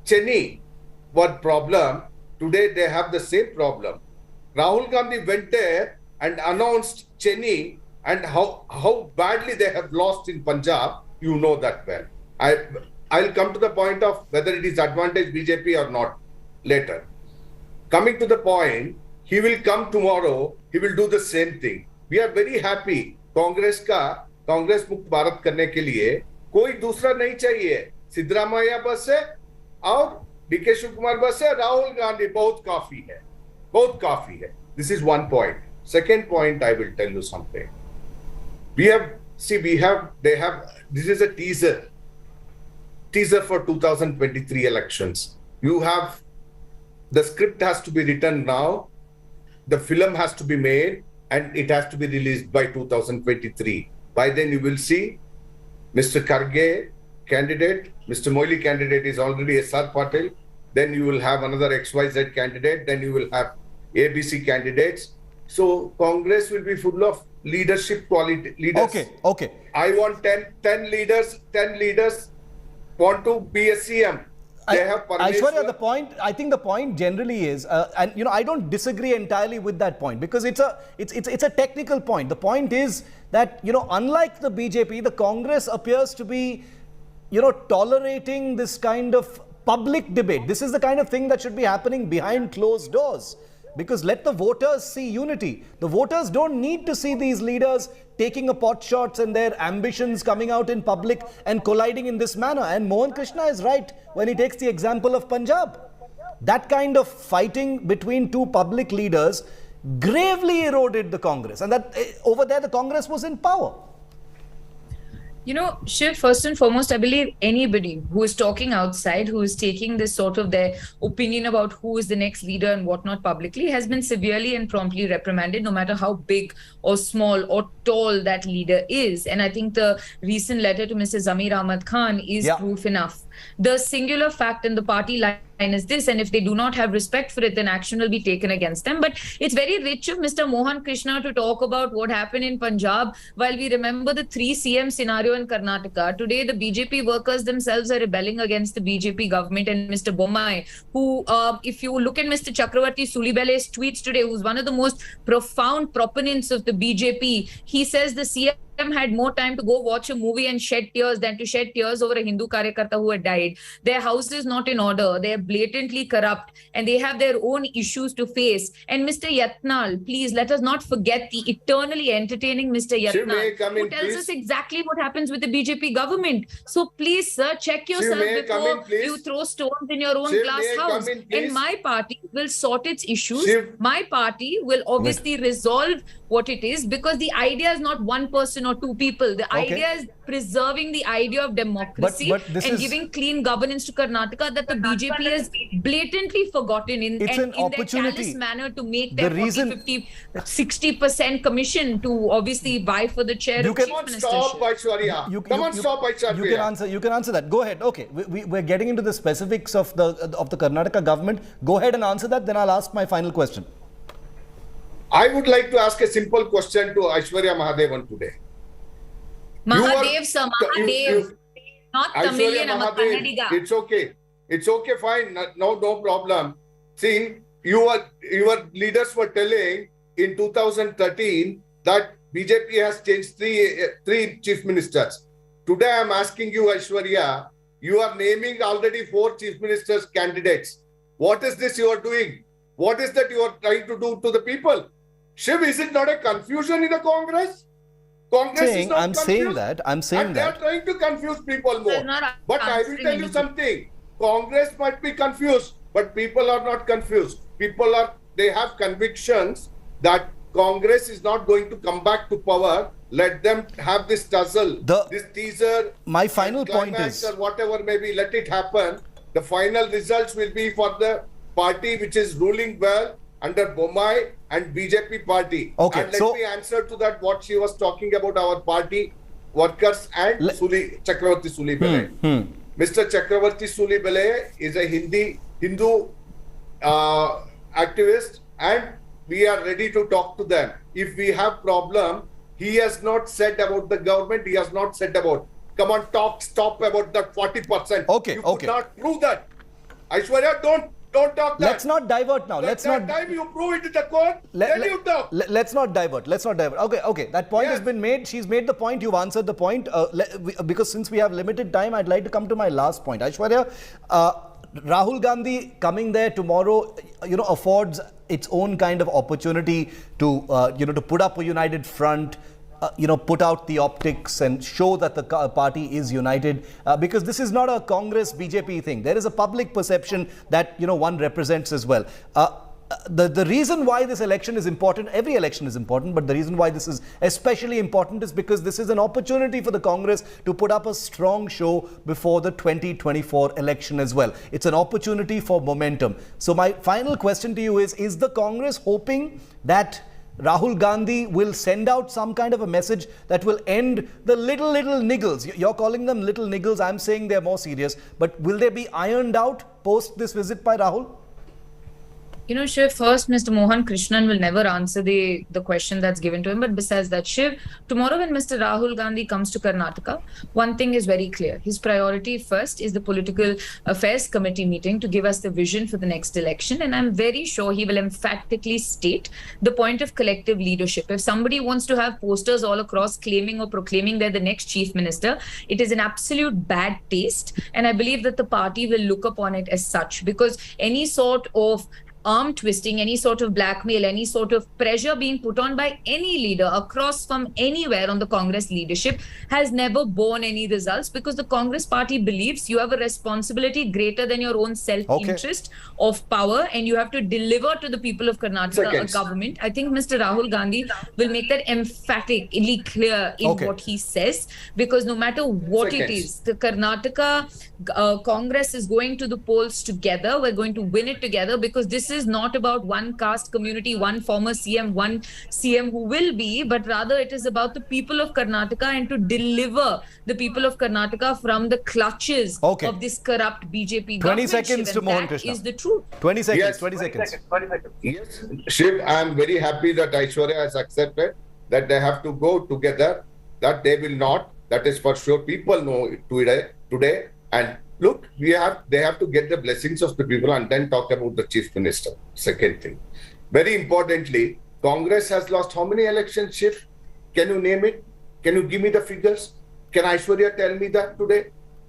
Cheney were problem. Today they have the same problem. Rahul Gandhi went there and announced Cheney and how badly they have lost in Punjab. You know that well. I'll come to the point of whether it is advantage BJP or not later. Coming to the point, he will come tomorrow, he will do the same thing. We are very happy. Congress मुक्त भारत करने के लिए कोई दूसरा नहीं चाहिए. सिद्धरामैया बस है और डीके शिव कुमार बस है, राहुल गांधी बहुत काफी है. This is one point. Second point, I will tell you something. This is a teaser for 2023 elections. The script has to be written now, the film has to be made, and it has to be released by 2023. By then you will see Mr. Kharge candidate, Mr. Moily candidate is already SR Patil, then you will have another XYZ candidate, then you will have ABC candidates. So Congress will be full of leadership quality leaders. Okay. I want 10 leaders want to be a CM. They have Aishwarya, I think the point generally is, and I don't disagree entirely with that point, because it's a technical point. The point is that, unlike the BJP, the Congress appears to be, tolerating this kind of public debate. This is the kind of thing that should be happening behind closed doors. Because let the voters see unity. The voters don't need to see these leaders taking a pot shots and their ambitions coming out in public and colliding in this manner. And Mohan Krishna is right when he takes the example of Punjab. That kind of fighting between two public leaders gravely eroded the Congress. And that over there, the Congress was in power. Shiv, first and foremost, I believe anybody who is talking outside, who is taking this sort of their opinion about who is the next leader and whatnot publicly, has been severely and promptly reprimanded, no matter how big or small or tall that leader is. And I think the recent letter to Mr. Zamir Ahmad Khan is proof enough. The singular fact in the party line is this, and if they do not have respect for it, then action will be taken against them. But it's very rich of Mr. Mohan Krishna to talk about what happened in Punjab while we remember the 3 CM scenario in Karnataka. Today, the BJP workers themselves are rebelling against the BJP government and Mr. Bommai, who, if you look at Mr. Chakravarti Sulibele's tweets today, who's one of the most profound proponents of the BJP, he says the CM had more time to go watch a movie and shed tears than to shed tears over a Hindu karyakarta who had died. Their house is not in order. They are blatantly corrupt and they have their own issues to face. And Mr. Yatnal, please let us not forget the eternally entertaining Mr. Yatnal, who tells us exactly what happens with the BJP government. So please, sir, check yourself before you throw stones in your own glass house. And my party will sort its issues. My party will obviously resolve what it is, because the idea is not one person or two people. The idea is preserving the idea of democracy and giving clean governance to Karnataka that the BJP has blatantly forgotten in their callous manner to make their 40, 50, 60% commission to obviously vie for the chair of chief ministership. You can answer that. Go ahead. Okay, we're getting into the specifics of the Karnataka government. Go ahead and answer that. Then I'll ask my final question. I would like to ask a simple question to Aishwarya Mahadevan today. Mahadev, sir, Mahadev. Not Tamilian, Kannadiga. It's okay, fine. No problem. See, your leaders were telling in 2013 that BJP has changed three chief ministers. Today I am asking you, Aishwarya, you are naming already 4 chief ministers candidates. What is this you are doing? What is that you are trying to do to the people? Shiv, is it not a confusion in the Congress? I'm saying that. They are trying to confuse people more. But I will tell you something. Congress might be confused, but people are not confused. They have convictions that Congress is not going to come back to power. Let them have this tussle, this teaser. My final point is, or whatever, maybe let it happen. The final results will be for the party which is ruling well under Bommai and BJP party. Okay, and let me answer to that what she was talking about our party workers and Chakravarti Sulibele. Mr. Chakravarti Sulibele is a Hindu activist, and we are ready to talk to them. If we have problem, he has not said about the government, he has not said about, come on, stop about that 40%. Okay, you could not prove that. Aishwarya, don't Don't talk that. Let's not divert now. Let's not. Time you prove it in the court, then you talk. Let's not divert. Let's not divert. Okay. That point has been made. She's made the point. You've answered the point. Because since we have limited time, I'd like to come to my last point. Aishwarya, Rahul Gandhi coming there tomorrow, affords its own kind of opportunity to, to put up a united front. Put out the optics and show that the party is united, because this is not a Congress BJP thing. There is a public perception that one represents as well. The reason why this election is important, every election is important, but the reason why this is especially important is because this is an opportunity for the Congress to put up a strong show before the 2024 election as well. It's an opportunity for momentum. So my final question to you is the Congress hoping that Rahul Gandhi will send out some kind of a message that will end the little niggles? You're calling them little niggles. I'm saying they're more serious. But will they be ironed out post this visit by Rahul? Shiv, first, Mr. Mohan Krishnan will never answer the question that's given to him. But besides that, Shiv, tomorrow when Mr. Rahul Gandhi comes to Karnataka, one thing is very clear. His priority first is the Political Affairs Committee meeting to give us the vision for the next election. And I'm very sure he will emphatically state the point of collective leadership. If somebody wants to have posters all across claiming or proclaiming they're the next chief minister, it is an absolute bad taste. And I believe that the party will look upon it as such, because any sort of arm twisting, any sort of blackmail, any sort of pressure being put on by any leader across from anywhere on the Congress leadership has never borne any results, because the Congress party believes you have a responsibility greater than your own self-interest of power, and you have to deliver to the people of Karnataka a government. I think Mr. Rahul Gandhi will make that emphatically clear in what he says, because no matter what it is, the Karnataka Congress is going to the polls together. We're going to win it together, because this is not about one caste community, one former CM, one CM who will be, but rather it is about the people of Karnataka and to deliver the people of Karnataka from the clutches of this corrupt BJP 20 government. seconds to Mohan Krishna. Is the truth. 20 seconds. Yes, 20 seconds. Yes, Shiv, I am very happy that Aishwarya has accepted that they have to go together, that they will not. That is for sure. People know it today. And look, they have to get the blessings of the people and then talk about the chief minister. Second thing. Very importantly, Congress has lost how many elections, Shiv? Can you name it? Can you give me the figures? Can Aishwarya tell me that today?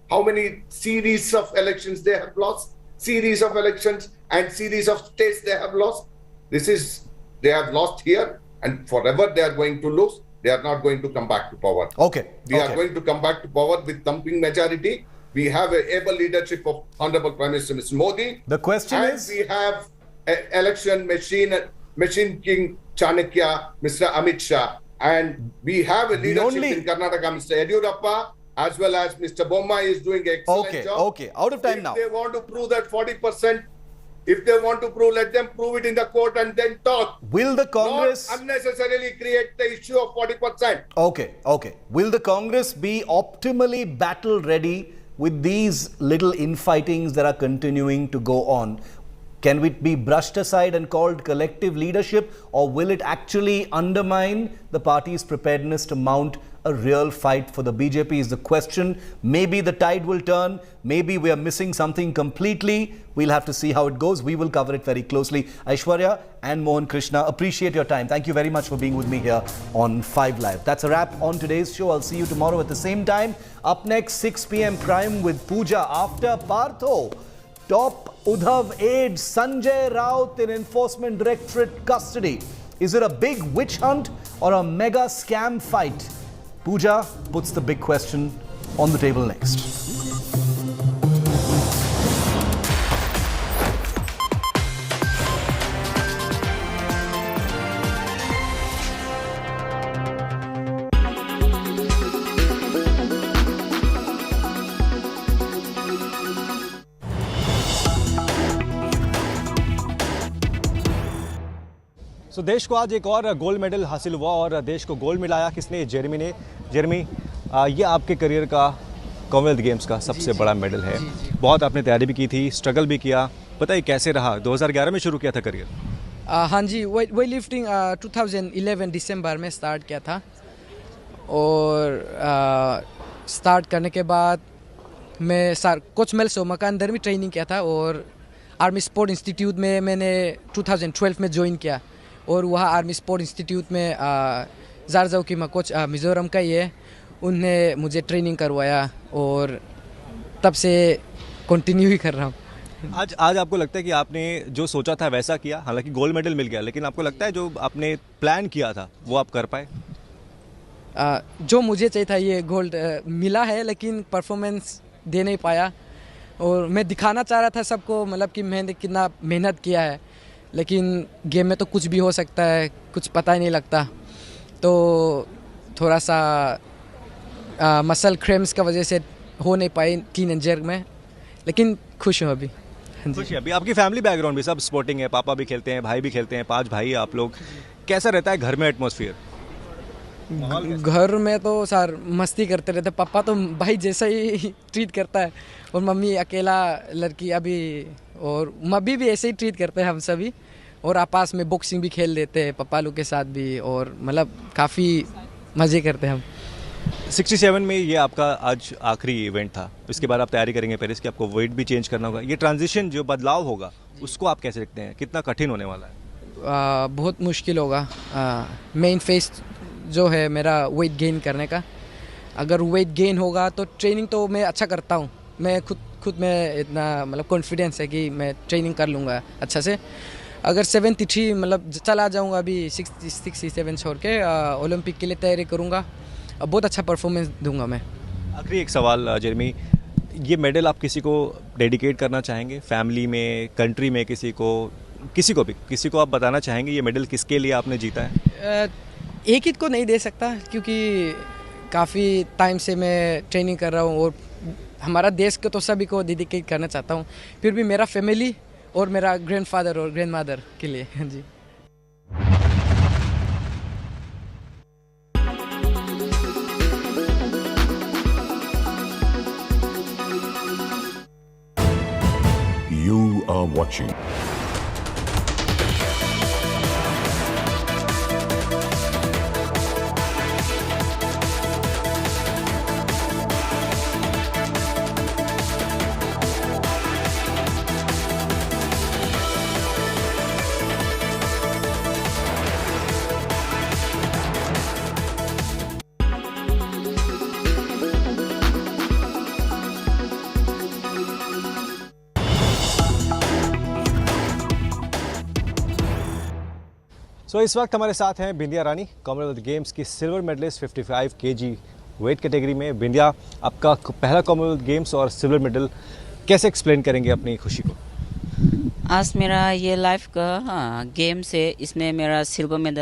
How many series of elections they have lost? Series of elections and series of states they have lost. They have lost here, and forever they are going to lose. They are not going to come back to power. We are going to come back to power with thumping majority. We have an able leadership of Honorable Prime Minister Mr. Modi. The question is, we have an election machine king Chanakya, Mr. Amit Shah, and we have a leadership in Karnataka, Mr. Yediyurappa, as well as Mr. Bomma is doing an excellent job. Out of time now. If they want to prove that 40%, if they want to prove, let them prove it in the court and then talk. Will the Congress not unnecessarily create the issue of 40%? Okay. Will the Congress be optimally battle ready with these little infightings that are continuing to go on? Can it be brushed aside and called collective leadership, or will it actually undermine the party's preparedness to mount a real fight for the BJP is the question. Maybe the tide will turn. Maybe we are missing something completely. We'll have to see how it goes. We will cover it very closely. Aishwarya and Mohan Krishna, appreciate your time. Thank you very much for being with me here on 5 Live. That's a wrap on today's show. I'll see you tomorrow at the same time. Up next, 6 p.m. Prime with Pooja. After Partho, top Uddhav aide Sanjay Raut in Enforcement Directorate custody. Is it a big witch hunt or a mega scam fight? Pooja puts the big question on the table next. सो देश को आज एक और gold medal हासिल हुआ और देश को गोल्ड मिलाया किसने? जेरेमी ने। जेरेमी, ये आपके करियर का कॉमनवेल्थ गेम्स का सबसे बड़ा मेडल है। बहुत आपने तैयारी भी की थी, स्ट्रगल भी किया, बताइए कैसे रहा? 2011 में शुरू किया था करियर? हाँ जी, वेट लिफ्टिंग 2011 दिसंबर में स्टार्ट किया था और स्टार्ट करने के बाद मैं कोच मेल सोमा का अंदर भी ट्रेनिंग किया था और आर्मी स्पोर्ट इंस्टीट्यूट में मैंने 2012 में ज्वाइन किया और वहाँ आर्मी स्पोर्ट इंस्टीट्यूट में जारजाऊ की कोच मिज़ोरम का ही है, उनने मुझे ट्रेनिंग करवाया और तब से कंटिन्यू ही कर रहा हूँ। आज आपको लगता है कि आपने जो सोचा था वैसा किया? हालांकि गोल्ड मेडल मिल गया, लेकिन आपको लगता है जो आपने प्लान किया था वो आप कर पाए? जो मुझे चाहिए था ये गोल्ड मिला है, लेकिन परफॉर्मेंस दे नहीं पाया और मैं दिखाना चाह रहा था सबको, मतलब कि मैंने कितना मेहनत किया है, लेकिन गेम में तो कुछ भी हो सकता है, कुछ पता ही नहीं लगता। तो थोड़ा सा मसल क्रैम्प्स का वजह से हो नहीं पाई टीनेजर में, लेकिन खुश हूँ अभी। खुश है अभी। आपकी फैमिली बैकग्राउंड भी सब स्पोर्टिंग है, पापा भी खेलते हैं, भाई भी खेलते हैं, 5 भाई आप लोग। कैसा रहता है घर में एटमॉस्फेयर? घर में तो सर मस्ती करते रहते, पापा तो भाई जैसा ही ट्रीट करता है और मम्मी अकेला लड़की अभी, और मम्मी भी ऐसे ही ट्रीट करते हैं हम सभी, और आपस में बॉक्सिंग भी खेल लेते हैं पापा लोग के साथ भी, और मतलब काफ़ी मज़े करते हैं हम। 67 में ये आपका आज आखिरी इवेंट था, इसके बाद आप तैयारी करेंगे पेरिस की, आपको वेट भी चेंज करना होगा। ये ट्रांजिशन जो बदलाव होगा उसको आप कैसे देखते हैं, कितना कठिन होने वाला है? बहुत मुश्किल होगा। मेन फेस जो है मेरा वेट गेन करने का, अगर वेट गेन होगा तो ट्रेनिंग तो मैं अच्छा करता हूँ, मैं खुद में इतना मतलब कॉन्फिडेंस है कि मैं ट्रेनिंग कर लूँगा अच्छा से। अगर 73 मतलब चला जाऊँगा अभी 67 छोड़ के, ओलंपिक के लिए तैयारी करूँगा, बहुत अच्छा परफॉर्मेंस दूंगा मैं। आखिरी एक सवाल जेरेमी, ये मेडल आप किसी को डेडिकेट करना चाहेंगे? फैमिली में, कंट्री में, किसी को आप बताना चाहेंगे ये मेडल किसके लिए आपने जीता है? एक ही को नहीं दे सकता, क्योंकि काफ़ी टाइम से मैं ट्रेनिंग कर रहा हूँ और हमारा देश को तो सभी को डेडिकेट करना चाहता हूँ, फिर भी मेरा फैमिली और मेरा ग्रैंडफादर और ग्रैंडमदर के लिए। जी। You are watching इस वक्त हमारे साथ हैं बिंदिया रानी, कॉमनवेल्थ गेम्स की silver medalist 55 kg weight category में। बिंदिया, आपका पहला कॉमनवेल्थ गेम्स और सिल्वर मेडल, कैसे एक्सप्लेन करेंगे अपनी खुशी को? आज मेरा ये लाइफ का गेम से इसमें मेरा सिल्वर मेडल